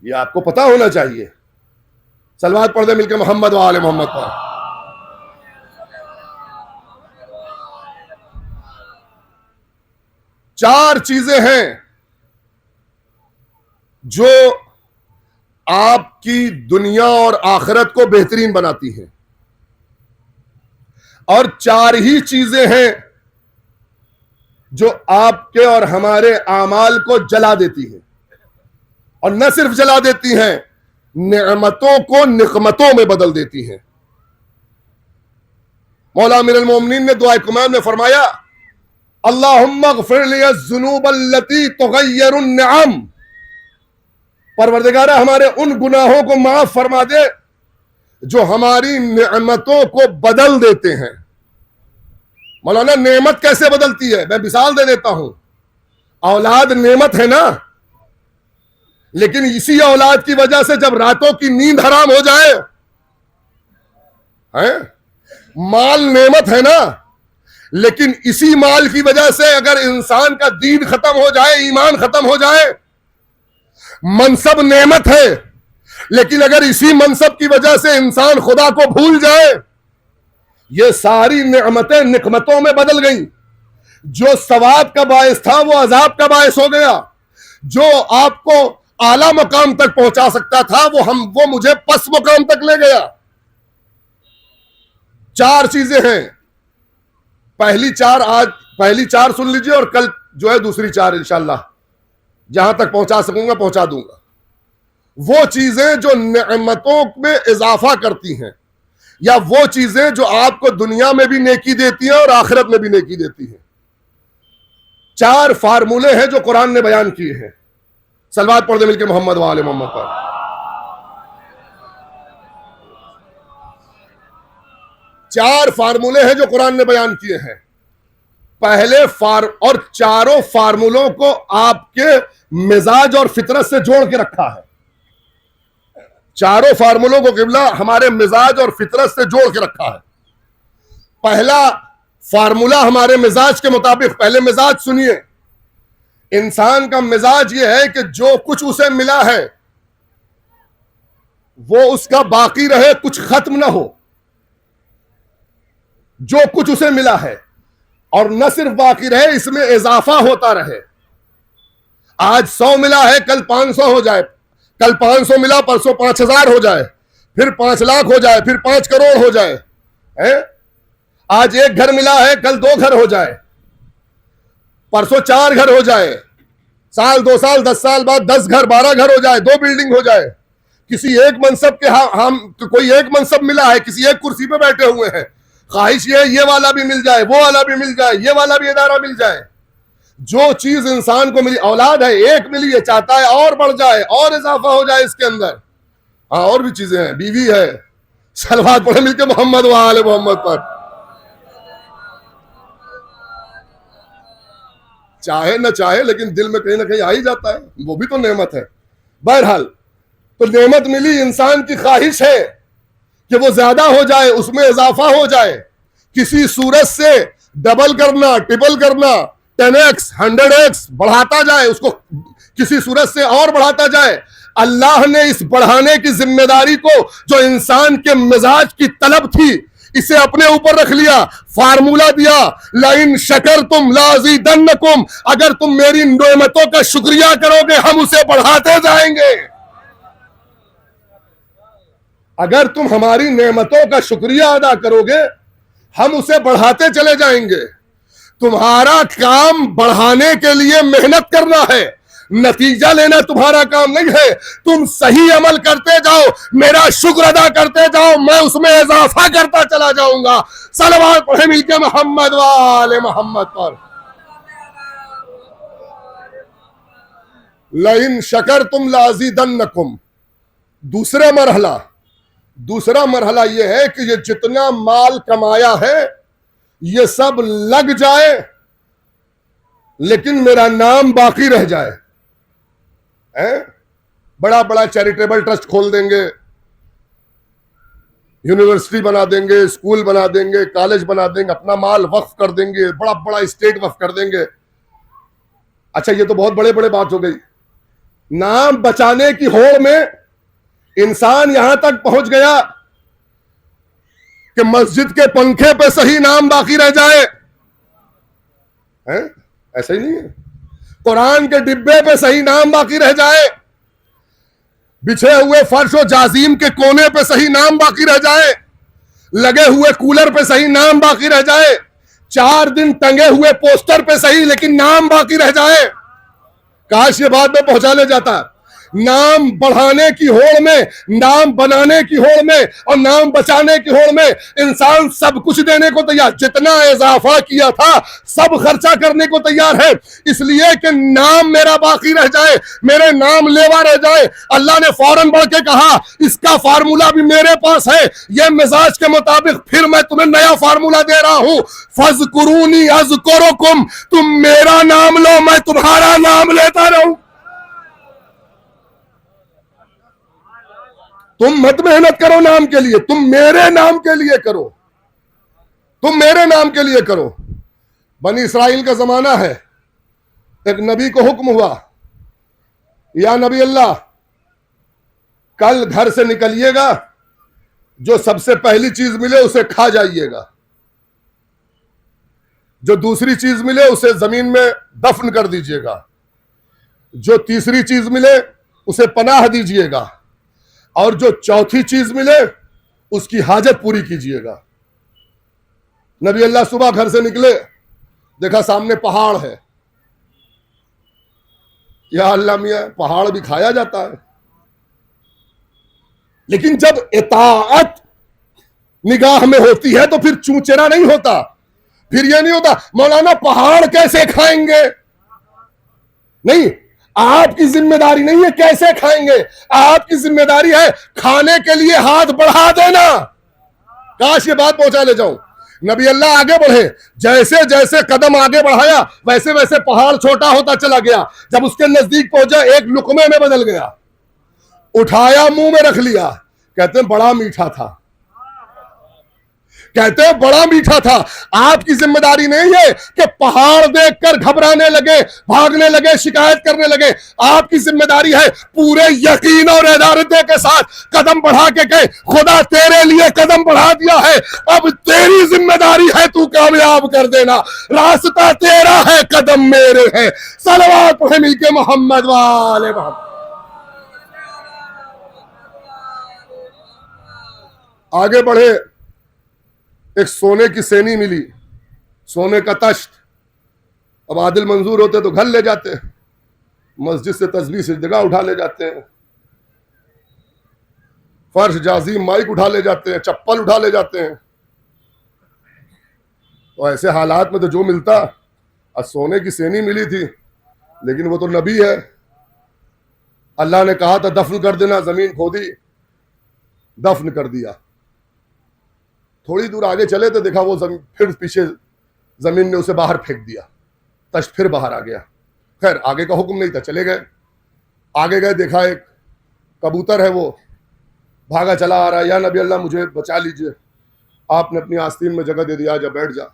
Speaker 1: यह आपको पता होना चाहिए। सलवात पढ़ दे मिलकर मोहम्मद वाले मोहम्मद पर। चार चीजें हैं जो आपकी दुनिया और आखिरत को बेहतरीन बनाती हैं, और चार ही चीजें हैं जो आपके और हमारे आमाल को जला देती हैं, और न सिर्फ जला देती हैं, नेमतों को निकमतों में बदल देती हैं। मौला अमीरुल मोमिनीन ने दुआ कुमान में फरमाया, अल्लाहुम्मा ग़फ़िर लिया ज़ुनूब अल्लती तुग़य्यिरुन निअम, परवरदिगारा हमारे उन गुनाहों को माफ फरमा दे जो हमारी नेमतों को बदल देते हैं। मौलाना नेमत कैसे बदलती है, मैं मिसाल दे देता हूं। औलाद नेमत है ना, लेकिन इसी औलाद की वजह से जब रातों की नींद हराम हो जाए, है माल नेमत है ना, लेकिन इसी माल की वजह से अगर इंसान का दीन खत्म हो जाए, ईमान खत्म हो जाए। मनसब नेमत है, लेकिन अगर इसी मनसब की वजह से इंसान खुदा को भूल जाए, ये सारी नेमतें निकमतों में बदल गई। जो सवाब का बायस था वो अजाब का बायस हो गया, जो आपको आला मकाम तक पहुंचा सकता था वो मुझे पस मकाम तक ले गया। चार चीजें हैं, पहली चार सुन लीजिए और कल जो है दूसरी चार इंशाल्लाह जहां तक पहुंचा सकूंगा पहुंचा दूंगा। वो चीजें जो नेमतों में इजाफा करती हैं, या वो चीजें जो आपको दुनिया में भी नेकी देती हैं और आखिरत में भी नेकी देती हैं। चार फार्मूले हैं जो कुरान ने बयान किए हैं। सलवात पढ़ दे मिलके मोहम्मद वाले मोहम्मद पर। चार फार्मूले हैं जो कुरान ने बयान किए हैं। पहले और चारों फार्मूलों को आपके मिजाज और फितरत से जोड़ के रखा है। चारों फार्मूलों को किबला हमारे मिजाज और फितरत से जोड़ के रखा है। पहला फार्मूला हमारे मिजाज के मुताबिक, पहले मिजाज सुनिए। इंसान का मिजाज यह है कि जो कुछ उसे मिला है वो उसका बाकी रहे, कुछ खत्म ना हो। जो कुछ उसे मिला है और न सिर्फ बाकी रहे, इसमें इजाफा होता रहे। आज 100 मिला है, कल 500 हो जाए, कल 500 मिला, परसों 5000 हो जाए, फिर 5 लाख हो जाए, फिर 5 करोड़ हो जाए, है? आज एक घर मिला है, कल 2 घर हो जाए, परसों 4 घर हो जाए, साल 2 साल 10 साल बाद 10 घर 12 घर हो जाए, 2 बिल्डिंग हो जाए। किसी एक मनसब के हम कोई एक मनसब मिला है, किसी एक कुर्सी पे बैठे हुए हैं, ख्वाहिश ये वाला भी मिल जाए, वो वाला भी मिल जाए, ये वाला भी इदारा मिल जाए। जो चीज इंसान को मिली, औलाद है एक मिली है, चाहता है और बढ़ जाए और इजाफा हो जाए इसके अंदर। हाँ और भी चीजें हैं, बीवी है, सलवात पढ़े मिलके मोहम्मद वाले मोहम्मद पर। चाहे न चाहे लेकिन दिल में कहीं ना कहीं आ ही जाता है, वो भी तो नेमत है। बहरहाल तो नेमत मिली, इंसान की ख्वाहिश है कि वो ज्यादा हो जाए, उसमें इजाफा हो जाए, किसी सूरत से डबल करना, ट्रिपल करना, 10x 100x बढ़ाता जाए, उसको किसी सूरत से और बढ़ाता जाए। अल्लाह ने इस बढ़ाने की जिम्मेदारी को जो इंसान के मिजाज की तलब थी, इसे अपने ऊपर रख लिया, फार्मूला दिया, लाइन शकर तुम लाज़ीदन्नकुम, अगर तुम मेरी नेमतों का शुक्रिया करोगे हम उसे बढ़ाते जाएंगे। अगर तुम हमारी नेमतों का शुक्रिया अदा करोगे हम उसे बढ़ाते चले जाएंगे। तुम्हारा काम बढ़ाने के लिए मेहनत करना है, नतीजा लेना तुम्हारा काम नहीं है। तुम सही अमल करते जाओ, मेरा शुक्र अदा करते जाओ, मैं उसमें इजाफा करता चला जाऊंगा। सलवात पढ़े मिलके मोहम्मद वाले मोहम्मद पर। लइन शकर तुम लाजीदन्नकुम। दूसरा मरहला यह है कि ये जितना माल कमाया है ये सब लग जाए, लेकिन मेरा नाम बाकी रह जाए। बड़ा बड़ा चैरिटेबल ट्रस्ट खोल देंगे, यूनिवर्सिटी बना देंगे, स्कूल बना देंगे, कॉलेज बना देंगे, अपना माल वक्फ कर देंगे, बड़ा बड़ा स्टेट वक्फ कर देंगे। अच्छा, ये तो बहुत बड़े बड़े बात हो गई। नाम बचाने की होड़ में इंसान यहां तक पहुंच गया कि मस्जिद के पंखे पे सही नाम बाकी रह जाए। ऐसा ही नहीं है, कुरान के डिब्बे पे सही नाम बाकी रह जाए, बिछे हुए फर्श और जाजीम के कोने पे सही नाम बाकी रह जाए, लगे हुए कूलर पे सही नाम बाकी रह जाए, 4 दिन टंगे हुए पोस्टर पे सही लेकिन नाम बाकी रह जाए। काश ये बात में पहुंचा ले जाता। नाम बढ़ाने की होड़ में, नाम बनाने की होड़ में और नाम बचाने की होड़ में इंसान सब कुछ देने को तैयार, जितना इजाफा किया था सब खर्चा करने को तैयार है, इसलिए कि नाम मेरा बाकी रह जाए, मेरे नाम लेवा रह जाए। अल्लाह ने फौरन बढ़ के कहा, इसका फार्मूला भी मेरे पास है, यह मिजाज के मुताबिक फिर मैं तुम्हें नया फार्मूला दे रहा हूं। फज़कुरूनी अज़कुरुकुम, तुम मेरा नाम लो, मैं तुम्हारा नाम लेता रहूं। तुम मत मेहनत करो नाम के लिए, तुम मेरे नाम के लिए करो, तुम मेरे नाम के लिए करो। बनी इसराइल का जमाना है, एक नबी को हुक्म हुआ, या नबी अल्लाह, कल घर से निकलिएगा, जो सबसे पहली चीज मिले उसे खा जाइएगा, जो दूसरी चीज मिले उसे जमीन में दफन कर दीजिएगा, जो तीसरी चीज मिले उसे पनाह दीजिएगा, और जो चौथी चीज मिले उसकी हाजत पूरी कीजिएगा। नबी अल्लाह सुबह घर से निकले, देखा सामने पहाड़ है। या अल्लाह मियां, पहाड़ भी खाया जाता है, लेकिन जब इताअत निगाह में होती है तो फिर चूचेरा नहीं होता, फिर यह नहीं होता मौलाना पहाड़ कैसे खाएंगे। नहीं, आपकी जिम्मेदारी नहीं है कैसे खाएंगे, आपकी जिम्मेदारी है खाने के लिए हाथ बढ़ा देना। काश ये बात पहुंचा ले जाऊं। नबी अल्लाह आगे बढ़े, जैसे जैसे कदम आगे बढ़ाया वैसे वैसे पहाड़ छोटा होता चला गया। जब उसके नजदीक पहुंचा एक लुकमे में बदल गया, उठाया मुंह में रख लिया। कहते हैं बड़ा मीठा था, कहते हैं बड़ा मीठा था। आपकी जिम्मेदारी नहीं है कि पहाड़ देखकर घबराने लगे, भागने लगे, शिकायत करने लगे। आपकी जिम्मेदारी है पूरे यकीन और इरादे के साथ कदम बढ़ा के कहे, खुदा तेरे लिए कदम बढ़ा दिया है, अब तेरी जिम्मेदारी है तू कामयाब कर देना, रास्ता तेरा है कदम मेरे है। सलवात पढ़े मिलके मोहम्मद वाले मोहम्मद। आगे बढ़े, एक सोने की सेनी मिली, सोने का तश्त। अब आदिल मंजूर होते तो घर ले जाते, मस्जिद से तस्बीह से जगह उठा ले जाते हैं, फर्श जाजीम माइक उठा ले जाते हैं, चप्पल उठा ले जाते हैं। तो ऐसे हालात में तो जो मिलता, आज सोने की सेनी मिली थी, लेकिन वो तो नबी है। अल्लाह ने कहा था दफन कर देना, जमीन खोदी, दफन कर दिया। थोड़ी दूर आगे चले तो देखा वो फिर पीछे जमीन ने उसे बाहर फेंक दिया, तश्त फिर बाहर आ गया। खैर आगे का हुक्म नहीं था, चले गए। आगे गए, देखा एक कबूतर है, वो भागा चला आ रहा है, या नबी अल्लाह मुझे बचा लीजिए, आपने अपनी आस्तीन में जगह दे दिया, जा बैठ जा,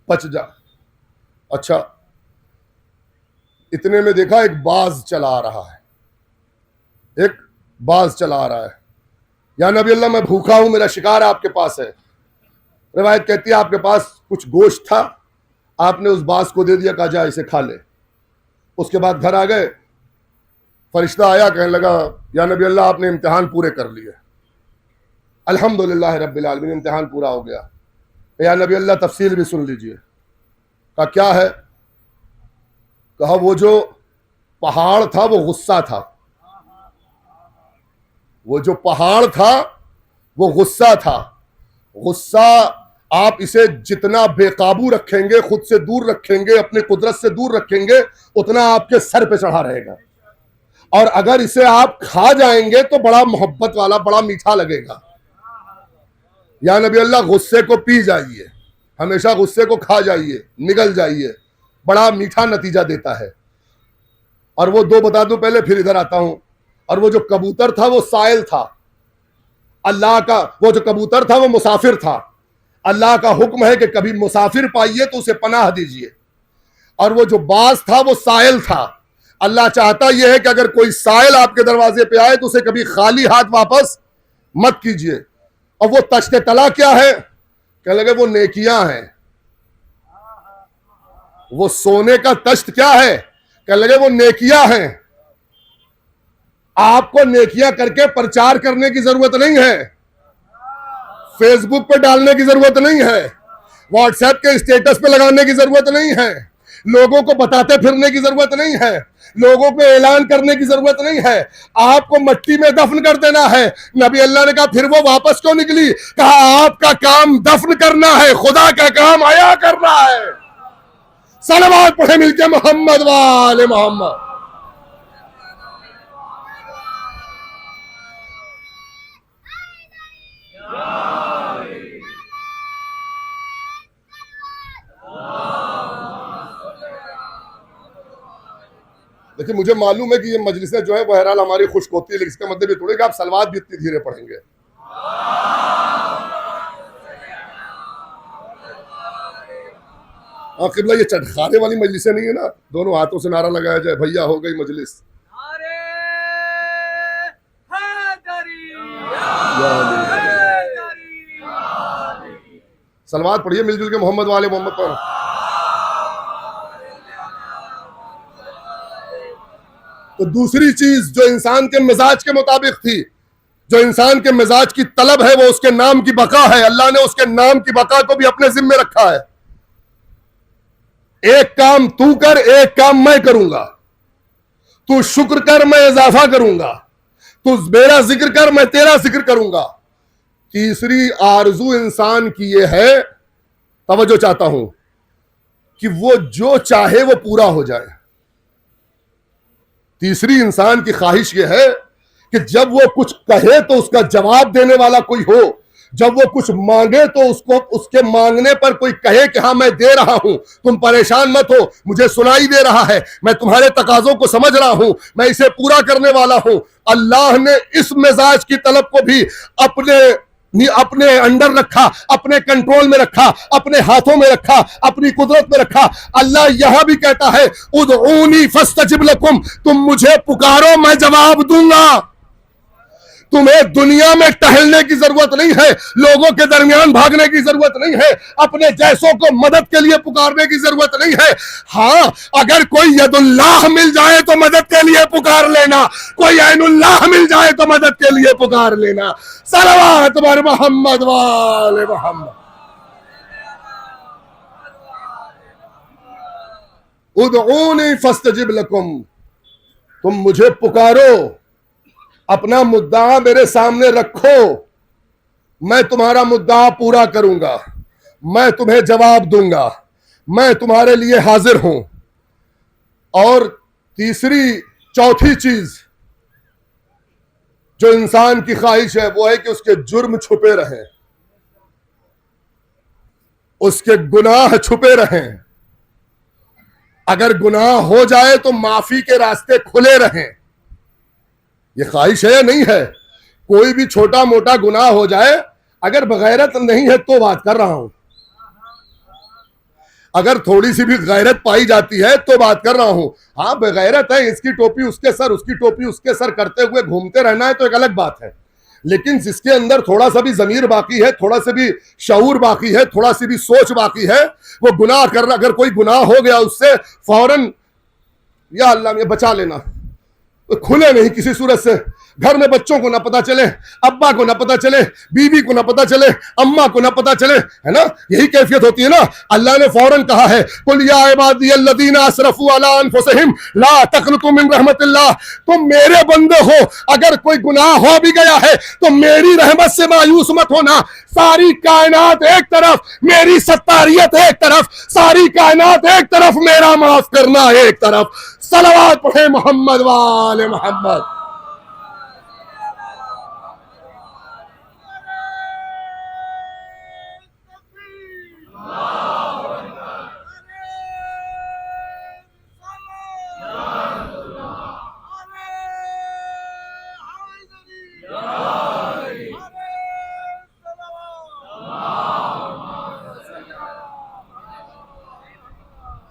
Speaker 1: बच जा। अच्छा, इतने में देखा एक बाज चला आ रहा है, एक बाज चला आ रहा है। या नबी अल्लाह मैं भूखा हूं, मेरा शिकार आपके पास है। रिवायत कहती है आपके पास कुछ गोश्त था, आपने उस बाज को दे दिया, कहा जा इसे खा ले। उसके बाद घर आ गए, फरिश्ता आया, कहने लगा या नबी अल्लाह आपने इम्तिहान पूरे कर लिए, अल्हम्दुलिल्लाह रब्बिल आलमीन, इम्तिहान पूरा हो गया। या नबी अल्लाह तफसील भी सुन लीजिए। कहा क्या है? कहा वो जो पहाड़ था वो गुस्सा था, वो जो पहाड़ था वो गुस्सा था। गुस्सा आप इसे जितना बेकाबू रखेंगे, खुद से दूर रखेंगे, अपने कुदरत से दूर रखेंगे, उतना आपके सर पे चढ़ा रहेगा। और अगर इसे आप खा जाएंगे तो बड़ा मोहब्बत वाला, बड़ा मीठा लगेगा। या नबी अल्लाह गुस्से को पी जाइए, हमेशा गुस्से को खा जाइए, निगल जाइए, बड़ा मीठा नतीजा देता है। और वो दो बता दूं पहले, फिर इधर आता हूं। और वो जो कबूतर था वो साइल था, अल्लाह का वो जो कबूतर था वो मुसाफिर था। अल्लाह का हुक्म है कि कभी मुसाफिर पाइए तो उसे पनाह दीजिए। और वो जो बाज था वो साइल था। अल्लाह चाहता यह है कि अगर कोई साइल आपके दरवाजे पे आए तो उसे कभी खाली हाथ वापस मत कीजिए। और वो तश्ते तला क्या है? कहने लगे वो नेकियां हैं। वो सोने का तश्त क्या है? कहने लगे वो नेकियां हैं। आपको नेकियां करके प्रचार करने की जरूरत नहीं है, फेसबुक पे डालने की जरूरत नहीं है, व्हाट्सएप के स्टेटस पे लगाने की जरूरत नहीं है, लोगों को बताते फिरने की जरूरत नहीं है, लोगों पे ऐलान करने की जरूरत नहीं है। आपको मट्टी में दफन कर देना है। नबी अल्लाह ने कहा फिर वो वापस क्यों निकली? कहा आपका काम दफन करना है, खुदा का काम आया करना है। सलावत पढ़े मिलके मोहम्मद वाले मोहम्मद। देखिए मुझे मालूम है कि ये मजलिसें जो है बहरहाल हमारी खुश्क होती है, लेकिन इसका मतलब ये थोड़ी कि आप सलवात भी इतनी धीरे पढ़ेंगे। हाँ किबला, ये चटखाने वाली मजलिसें नहीं है ना, दोनों हाथों से नारा लगाया जाए भैया हो गई मजलिस। सलवात पढ़िए मिलजुल के मोहम्मद वाले मोहम्मद पर। तो दूसरी चीज जो इंसान के मिजाज के मुताबिक थी, जो इंसान के मिजाज की तलब है, वो उसके नाम की बका है। अल्लाह ने उसके नाम की बका को भी अपने जिम्मे रखा है। एक काम तू कर, एक काम मैं करूंगा। तू शुक्र कर, मैं इजाफा करूंगा। तू मेरा जिक्र कर, मैं तेरा जिक्र करूंगा। तीसरी आरजू इंसान की यह है, तवज्जो चाहता हूं, कि वो जो चाहे वो पूरा हो जाए। तीसरी इंसान की ख्वाहिश यह है कि जब वो कुछ कहे तो उसका जवाब देने वाला कोई हो, जब वो कुछ मांगे तो उसको उसके मांगने पर कोई कहे कि हाँ मैं दे रहा हूं, तुम परेशान मत हो, मुझे सुनाई दे रहा है, मैं तुम्हारे तकाजों को समझ रहा हूं, मैं इसे पूरा करने वाला हूं। अल्लाह ने इस मिजाज की तलब को भी अपने अंडर रखा, अपने कंट्रोल में रखा, अपने हाथों में रखा, अपनी कुदरत में रखा। अल्लाह यहां भी कहता है उदऊनी फस्तजिब लकुम, तुम मुझे पुकारो मैं जवाब दूंगा। तुम्हें दुनिया में टहलने की जरूरत नहीं है, लोगों के दरमियान भागने की जरूरत नहीं है, अपने जैसों को मदद के लिए पुकारने की जरूरत नहीं है। हाँ, अगर कोई यदुल्लाह मिल जाए तो मदद के लिए पुकार लेना, कोई ऐनुल्लाह मिल जाए तो मदद के लिए पुकार लेना। सलवात बर मोहम्मद वाले मोहम्मद। उदऊनी फस्तजिब लकुम, तुम मुझे पुकारो, अपना मुद्दा मेरे सामने रखो, मैं तुम्हारा मुद्दा पूरा करूंगा, मैं तुम्हें जवाब दूंगा, मैं तुम्हारे लिए हाजिर हूं। और चौथी चीज जो इंसान की ख्वाहिश है वो है कि उसके जुर्म छुपे रहें, उसके गुनाह छुपे रहें। अगर गुनाह हो जाए तो माफी के रास्ते खुले रहें। ये ख्वाहिश है या नहीं है? कोई भी छोटा मोटा गुनाह हो जाए, अगर बगैरत नहीं है तो बात कर रहा हूं, अगर थोड़ी सी भी गैरत पाई जाती है तो बात कर रहा हूं। हाँ बगैरत है, इसकी टोपी उसके सर, उसकी टोपी उसके सर करते हुए घूमते रहना है तो एक अलग बात है। लेकिन जिसके अंदर थोड़ा सा भी जमीर बाकी है, थोड़ा सा भी शऊर बाकी है, थोड़ा सी भी सोच बाकी है, वो गुनाह कर रहा, अगर कोई गुनाह हो गया उससे फौरन या अल्लाह में बचा लेना, खुले नहीं किसी सूरत से, घर में बच्चों को ना पता चले, अब्बा को ना पता चले, बीवी को ना पता चले, अम्मा को ना पता चले, है ना, यही कैफियत होती है ना। अल्लाह ने फौरन कहा है, कुल या इबादियल्लज़ीना असरफू अला अनफुसिहिम ला तक़नतू मिन रहमतिल्लाह, तुम मेरे बंदे हो, अगर कोई गुनाह हो भी गया है तो मेरी रहमत से मायूस मत होना। सारी कायनात एक तरफ, मेरी सत्तारियत एक तरफ, सारी कायनात एक तरफ, मेरा माफ करना एक तरफ। सलवात पढ़े मोहम्मद वाले मोहम्मद।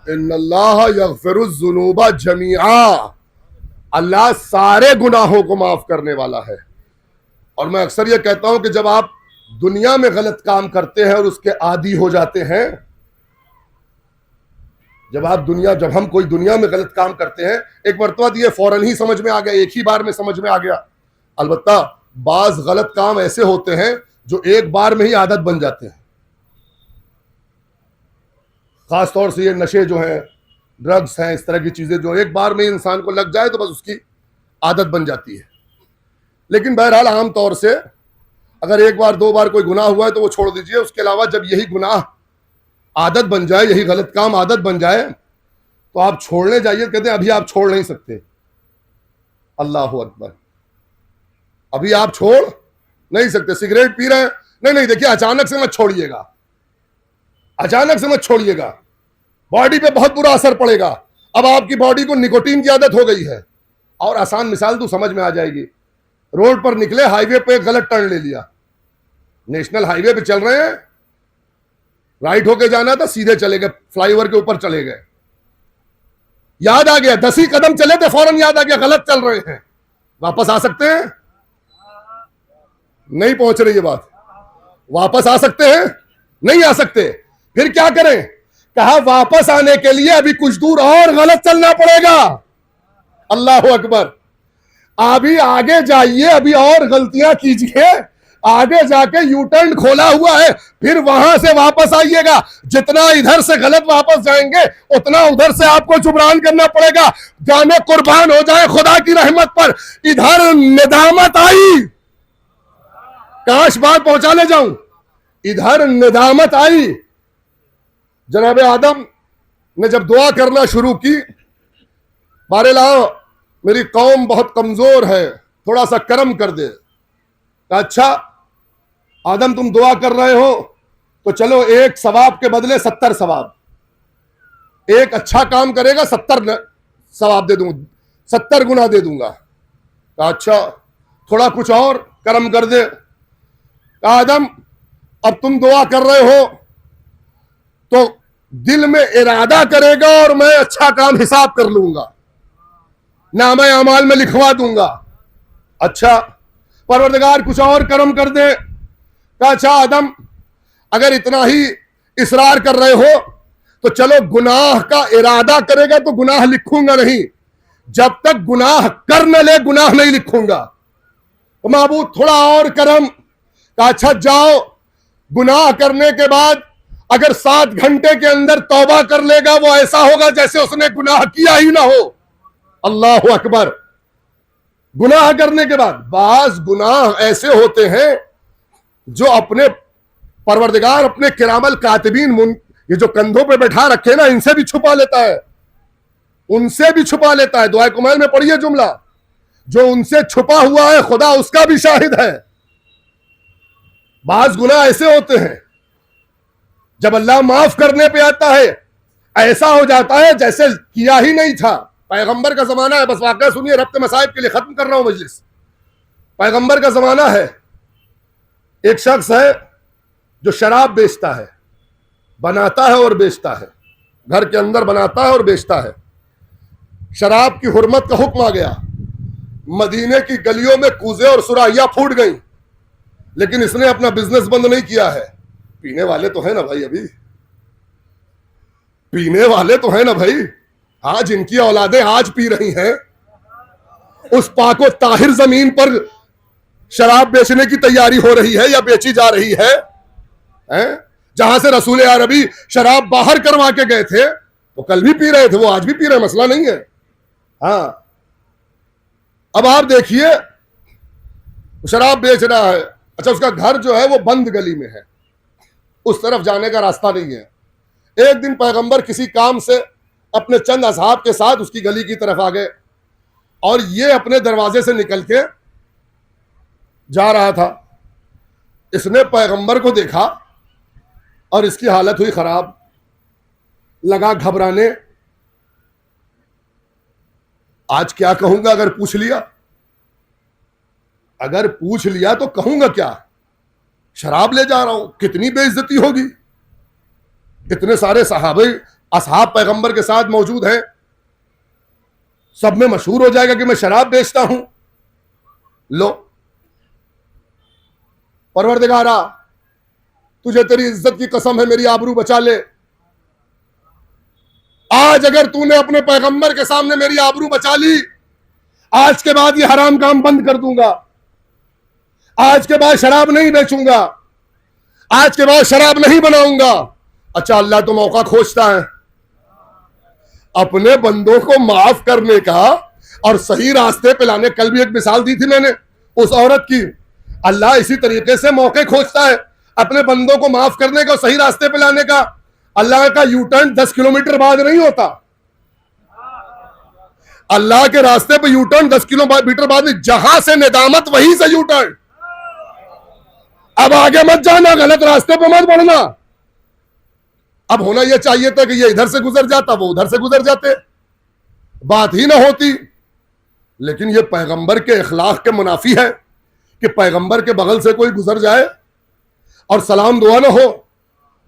Speaker 1: इन्नल्लाह यग़फ़िरुज़्ज़ुनूबा जमीआ, अल्लाह सारे गुनाहों को माफ करने वाला है। और मैं अक्सर ये कहता हूं कि जब आप दुनिया में गलत काम करते हैं और उसके आदी हो जाते हैं, जब हम कोई दुनिया में गलत काम करते हैं, एक मरतबा दिए फौरन ही समझ में आ गया, एक ही बार में समझ में आ गया। अलबत्ता बाज गलत काम ऐसे होते हैं जो एक बार में ही आदत बन जाते हैं। खास तौर से ये नशे जो हैं, ड्रग्स हैं, इस तरह की चीजें जो एक बार में इंसान को लग जाए तो बस उसकी आदत बन जाती है। लेकिन बहरहाल आम तौर से अगर एक बार दो बार कोई गुनाह हुआ है तो वो छोड़ दीजिए। उसके अलावा जब यही गुनाह आदत बन जाए, यही गलत काम आदत बन जाए, तो आप छोड़ने जाइए, कहते हैं अभी आप छोड़ नहीं सकते। अल्लाह अकबर, अभी आप छोड़ नहीं सकते। सिगरेट पी रहे हैं, नहीं नहीं, देखिए अचानक से मत छोड़िएगा, अचानक से मत छोड़िएगा, बॉडी पे बहुत बुरा असर पड़ेगा। अब आपकी बॉडी को निकोटीन की आदत हो गई है। और आसान मिसाल तो समझ में आ जाएगी। रोड पर निकले, हाईवे पे गलत टर्न ले लिया, नेशनल हाईवे पे चल रहे हैं, राइट होके जाना था, सीधे चले गए, फ्लाईओवर के ऊपर चले गए, याद आ गया, 10 ही कदम चले थे, फौरन याद आ गया गलत चल रहे हैं। वापस आ सकते हैं? नहीं पहुंच रही है बात। वापस आ सकते हैं? नहीं आ सकते। फिर क्या करें? कहा वापस आने के लिए अभी कुछ दूर और गलत चलना पड़ेगा। अल्लाह अकबर, अभी आगे जाइए, अभी और गलतियां कीजिए, आगे जाके यू टर्न खोला हुआ है, फिर वहां से वापस आइएगा। जितना इधर से गलत वापस जाएंगे उतना उधर से आपको जुबरान करना पड़ेगा। जाने कुर्बान हो जाए खुदा की रहमत पर, इधर निदामत आई, काश बात पहुंचा ले जाऊं, इधर निदामत आई। जनाब आदम ने जब दुआ करना शुरू की, बारे लाओ मेरी कौम बहुत कमजोर है, थोड़ा सा करम कर दे। अच्छा आदम तुम दुआ कर रहे हो तो चलो एक सवाब के बदले 70 सवाब, एक अच्छा काम करेगा 70 सवाब दे दूंगा, 70 गुना दे दूंगा। अच्छा थोड़ा कुछ और करम कर दे। आदम अब तुम दुआ कर रहे हो तो दिल में इरादा करेगा और मैं अच्छा काम हिसाब कर लूंगा, नामा अमाल में लिखवा दूंगा। अच्छा परवरदिगार कुछ और करम कर दे। अच्छा आदम अगर इतना ही इसरार कर रहे हो तो चलो गुनाह का इरादा करेगा तो गुनाह लिखूंगा नहीं, जब तक गुनाह कर न ले गुनाह नहीं लिखूंगा। तो महबूब थोड़ा और करम। अच्छा जाओ, गुनाह करने के बाद अगर 7 घंटे के अंदर तौबा कर लेगा वो ऐसा होगा जैसे उसने गुनाह किया ही ना हो। अल्लाह अकबर। गुनाह करने के बाद बाज गुनाह ऐसे होते हैं जो अपने परवरदिगार, अपने किरामल कातिबीन, ये जो कंधों पे बैठा रखे ना, इनसे भी छुपा लेता है, उनसे भी छुपा लेता है। दुआ कुमैल में पढ़िए जुमला, जो उनसे छुपा हुआ है खुदा उसका भी शाहिद है। बाज गुनाह ऐसे होते हैं जब अल्लाह माफ करने पे आता है ऐसा हो जाता है जैसे किया ही नहीं था। पैगंबर का जमाना है, बस वाकया सुनिए, रब्त मसाइब के लिए खत्म कर रहा हूं मजलिस। पैगंबर का जमाना है, एक शख्स है जो शराब बेचता है, बनाता है और बेचता है, घर के अंदर बनाता है और बेचता है। शराब की हुर्मत का हुक्म आ गया, मदीने की गलियों में कूजे और सुराहियां फूट गई, लेकिन इसने अपना बिजनेस बंद नहीं किया है। पीने वाले तो है ना भाई, अभी पीने वाले तो है ना भाई। हाँ, जिनकी औलादें आज पी रही हैं, उस पाको ताहिर जमीन पर शराब बेचने की तैयारी हो रही है या बेची जा रही है, जहां से रसूल अरबी शराब बाहर करवा के गए थे, वो कल भी पी रहे थे, वो आज भी पी रहे, मसला नहीं है। हाँ, अब आप देखिए शराब बेच रहा है, अच्छा उसका घर जो है वो बंद गली में है, उस तरफ जाने का रास्ता नहीं है। एक दिन पैगंबर किसी काम से अपने चंद असहाब के साथ उसकी गली की तरफ आ गए और ये अपने दरवाजे से निकल के जा रहा था। इसने पैगंबर को देखा और इसकी हालत हुई खराब, लगा घबराने। आज क्या कहूंगा अगर पूछ लिया, अगर पूछ लिया तो कहूंगा क्या, शराब ले जा रहा हूं, कितनी बेइज्जती होगी। इतने सारे सहाबे असहाब पैगंबर के साथ मौजूद हैं, सब में मशहूर हो जाएगा कि मैं शराब बेचता हूं। लो परवरदिगारा, तुझे तेरी इज्जत की कसम है, मेरी आबरू बचा ले। आज अगर तूने अपने पैगंबर के सामने मेरी आबरू बचा ली, आज के बाद ये हराम काम बंद कर दूंगा, आज के बाद शराब नहीं बेचूंगा, आज के बाद शराब नहीं बनाऊंगा। अच्छा, अल्लाह तो मौका खोजता है अपने बंदों को माफ करने का और सही रास्ते पे लाने। कल भी एक मिसाल दी थी मैंने उस औरत की। अल्लाह इसी तरीके से मौके खोजता है अपने बंदों को माफ करने का और सही रास्ते पे लाने का। अल्लाह का यू टर्न 10 किलोमीटर बाद नहीं होता, अल्लाह के रास्ते पे यू टर्न 10 किलोमीटर बाद नहीं, जहां से निदामत वहीं से यू टर्न। अब आगे मत जाना, गलत रास्ते पे मत बढ़ना। अब होना यह चाहिए था कि ये इधर से गुजर जाता, वो उधर से गुजर जाते, बात ही ना होती। लेकिन ये पैगंबर के इखलाक के मुनाफी है कि पैगंबर के बगल से कोई गुजर जाए और सलाम दुआ ना हो।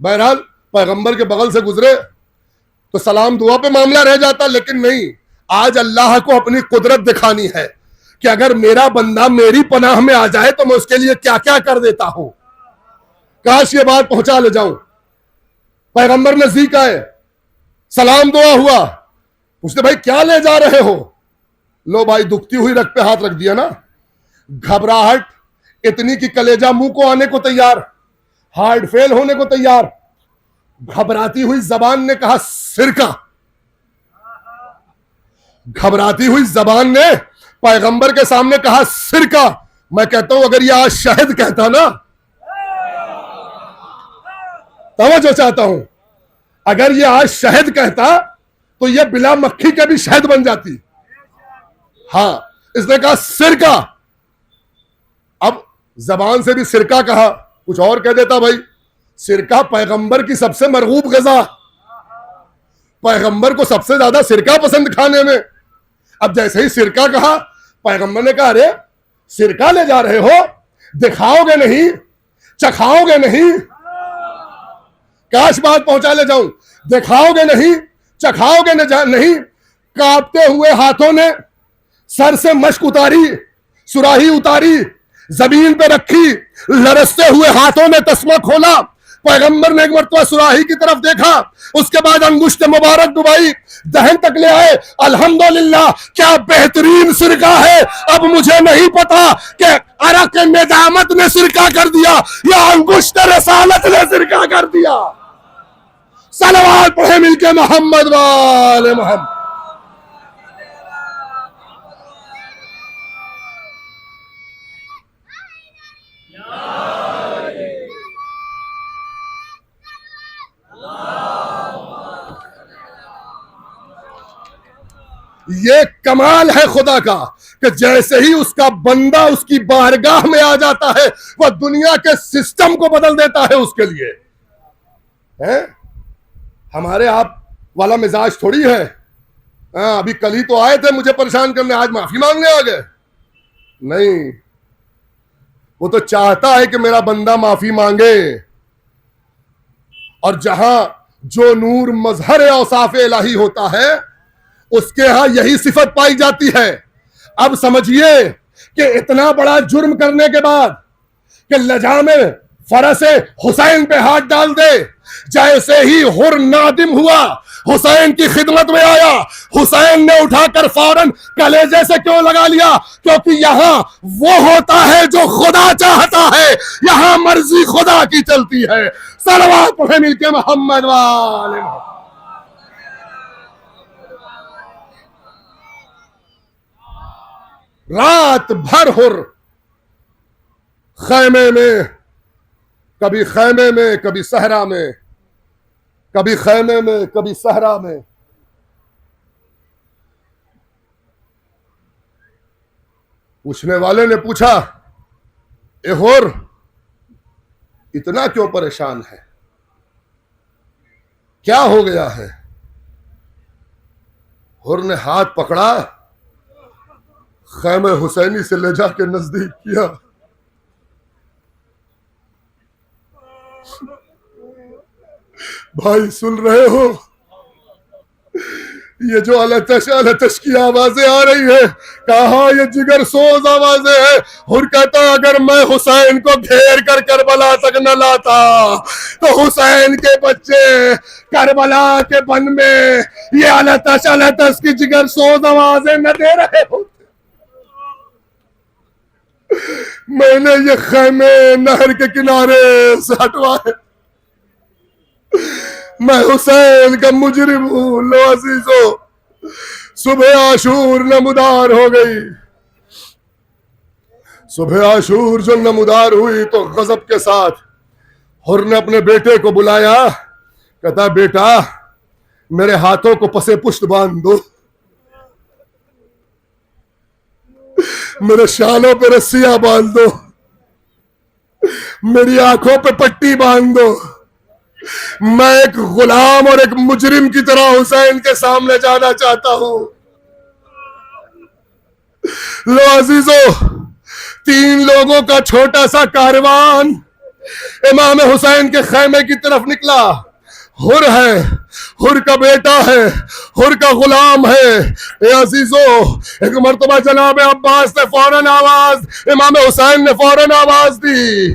Speaker 1: बहरहाल पैगंबर के बगल से गुजरे तो सलाम दुआ पे मामला रह जाता, लेकिन नहीं, आज अल्लाह को अपनी कुदरत दिखानी है कि अगर मेरा बंदा मेरी पनाह में आ जाए तो मैं उसके लिए क्या क्या कर देता हूं। काश ये बात पहुंचा ले जाऊं। पैगंबर नजदीक आए, सलाम दुआ हुआ, पूछते भाई क्या ले जा रहे हो। लो भाई, दुखती हुई रग पे हाथ रख दिया ना, घबराहट इतनी कि कलेजा मुंह को आने को तैयार, हार्ट फेल होने को तैयार। घबराती हुई जबान ने कहा सिरका, घबराती हुई जबान ने पैगंबर के सामने कहा सिरका। मैं कहता हूं अगर यह आज शहद कहता ना, तवज्जो चाहता हूं, अगर यह आज शहद कहता तो यह बिला मक्खी के भी शहद बन जाती। हां, इसने कहा सिरका। अब जबान से भी सिरका कहा, कुछ और कह देता भाई। सिरका पैगंबर की सबसे मरगूब ग़िज़ा, पैगंबर को सबसे ज्यादा सिरका पसंद खाने में। अब जैसे ही सिरका कहा, पैगंबर ने कहा अरे सिरका ले जा रहे हो, दिखाओगे नहीं, चखाओगे नहीं। काश बात पहुंचा ले जाऊं, दिखाओगे नहीं, चखाओगे नहीं। कांपते हुए हाथों ने सर से मश्क उतारी, सुराही उतारी, जमीन पे रखी, लरसते हुए हाथों ने तस्मा खोला। पैगंबर ने एक मरतबा सुराही की तरफ देखा, उसके बाद अंगुष्ठ मुबारक डुबाई, दहन तक ले आए। अल्हम्दुलिल्लाह, क्या बेहतरीन सिरका है। अब मुझे नहीं पता कि अरक निदामत ने सिरका कर दिया या अंगुष्ठ रसालत ने सिरका कर दिया। सलवात पढ़े मिलके मोहम्मद वाले मोहम्मद। ये कमाल है खुदा का कि जैसे ही उसका बंदा उसकी बारगाह में आ जाता है, वह दुनिया के सिस्टम को बदल देता है उसके लिए। है हमारे आप वाला मिजाज थोड़ी है। अभी कल ही तो आए थे मुझे परेशान करने, आज माफी मांगने आ गए। नहीं, वो तो चाहता है कि मेरा बंदा माफी मांगे। और जहां जो नूर मजहर औसाफ इलाही होता है, उसके यहां यही सिफत पाई जाती है। अब समझिए कि इतना बड़ा जुर्म करने के बाद कि लजामे फरसे हुसैन पे हाथ डाल दे, जैसे ही हुर नादिम हुआ, हुसैन की खिदमत में आया। हुसैन ने उठाकर फौरन कलेजे से क्यों लगा लिया? क्योंकि यहां वो होता है जो खुदा चाहता है, यहां मर्जी खुदा की चलती है। सलवात पढ़े मिलके मोहम्मद वाले। रात भर हुर खैमे में, कभी खैमे में कभी सहरा में, कभी खैमे में कभी सहरा में। पूछने वाले ने पूछा, ए हुर इतना क्यों परेशान है, क्या हो गया है? हुर ने हाथ पकड़ा, खैमे हुसैनी से ले जाके नजदीक किया। भाई सुन रहे हो, ये जो अलतश की आवाजें आ रही है, कहा ये जिगर सोज आवाजें हैं। हुर कहता अगर मैं हुसैन को घेर कर करबला तक न लाता तो हुसैन के बच्चे करबला के बन में ये अलतश की जिगर सोज आवाजें न दे रहे होते। मैंने ये खैमे नहर के किनारे से हटवाए। मैं हुसैन का मुजरिम हूं। लो अजीजो, सुबह आशूर नमदार हो गई। सुबह आशूर जो नमदार हुई तो गजब के साथ हुर ने अपने बेटे को बुलाया। कहता बेटा मेरे हाथों को पसे पुष्ट बांध दो, मेरे शालों पे रस्सियां बांध दो, मेरी आंखों पे पट्टी बांध दो। मैं एक गुलाम और एक मुजरिम की तरह हुसैन के सामने जाना चाहता हूं। लो अजीजो, 3 लोगों का छोटा सा कारवान इमाम हुसैन के खैमे की तरफ निकला। हुर है, हुर का बेटा है, हुर का गुलाम है। ए अजीजो, एक मर्तबा जनाब अब्बास ने फौरन आवाज, इमाम हुसैन ने फौरन आवाज दी,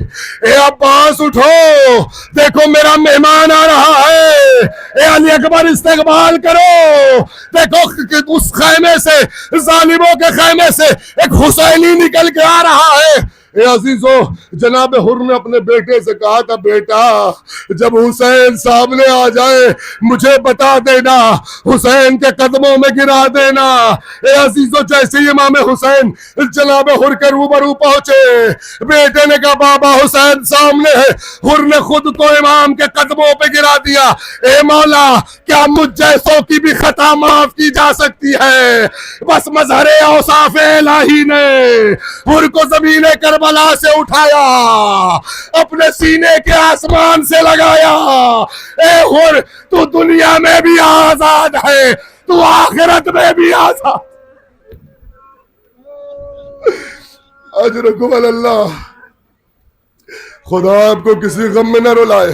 Speaker 1: ए अब्बास उठो, देखो मेरा मेहमान आ रहा है। ए अली अकबर इस्तकबाल करो। देखो कि उस खैमे से, जालिमों के खैमे से एक हुसैनी निकल के आ रहा है। ए अजीजो, जनाब हुर ने अपने बेटे से कहा था बेटा जब हुसैन सामने आ जाए मुझे बता देना, हुसैन के कदमों में गिरा देना। ए अजीजो, जैसे ही इमाम हुसैन जनाब हुर के रूबरू पहुंचे, बेटे ने कहा बाबा हुसैन सामने है। हुर ने खुद को इमाम के कदमों पे गिरा दिया। ए मौला, क्या मुझ जैसों की भी खता माफ की जा सकती है? बस मजहरे औसाफे इलाही ने हुर को जमीने करबला से उठाया, अपने सीने के आसमान से लगाया। ए हुर, तू दुनिया में भी आजाद है, तू आखिरत में भी आजाद। अजरकुम अल्लाह। खुदा आपको किसी गम में न रुलाए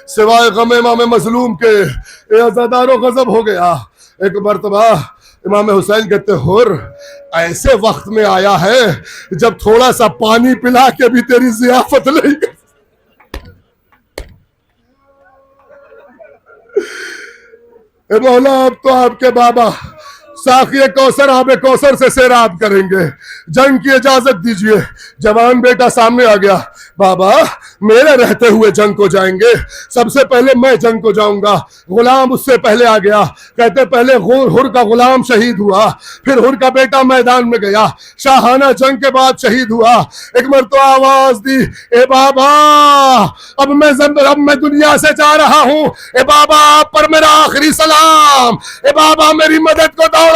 Speaker 1: सिवाय गम इमाम मजलूम के। ए अज़ादारो, गजब हो गया। एक मर्तबा इमाम हुसैन कहते हुर ऐसे वक्त में आया है जब थोड़ा सा पानी पिला के भी तेरी जियाफत नहीं कर। मौला, अब तो आपके बाबा साखिए कौसर आबे कौसर से सैराब करेंगे, जंग की इजाजत दीजिए। जवान बेटा सामने आ गया, बाबा मेरे रहते हुए जंग को जाएंगे, सबसे पहले मैं जंग को जाऊंगा। गुलाम उससे पहले आ गया, कहते पहले हुर का गुलाम शहीद हुआ, फिर हुर का बेटा मैदान में गया, शाहाना जंग के बाद शहीद हुआ। एक मरतबा आवाज दी, ए बाबा अब मैं दुनिया से जा रहा हूं, ए बाबा आप पर मेरा आखिरी सलाम, ए बाबा मेरी मदद को दौड़ो।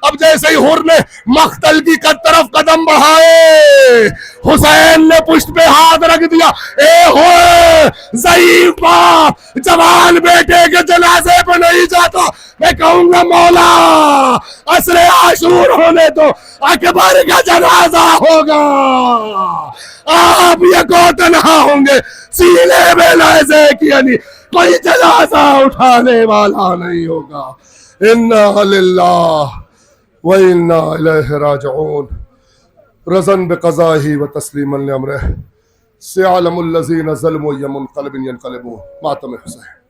Speaker 1: अब जैसे ही हुर ने मख्तल की तरफ कदम बढ़ाए, हुसैन ने पुष्ट पे हाथ रख दिया। ए हो ज़ईफ बाप, जवान बेटे के जनाजे पे नहीं जाता, मैं कहूंगा मौला असरे आशूर होने तो अकबर का जनाजा होगा, आप ये तन्हा होंगे, सीने में लहज़े की यानी कोई जनाजा उठाने वाला नहीं होगा। इन्ना लिल्लाह व इन्ना इलैहि राजिऊन। रज़न बिक़ज़ाही व तस्लीमन लिअम्रिही, सयअलमुल लज़ीना ज़लमू यमुनक़लिबून यनक़लिबून। मातम हुसैन।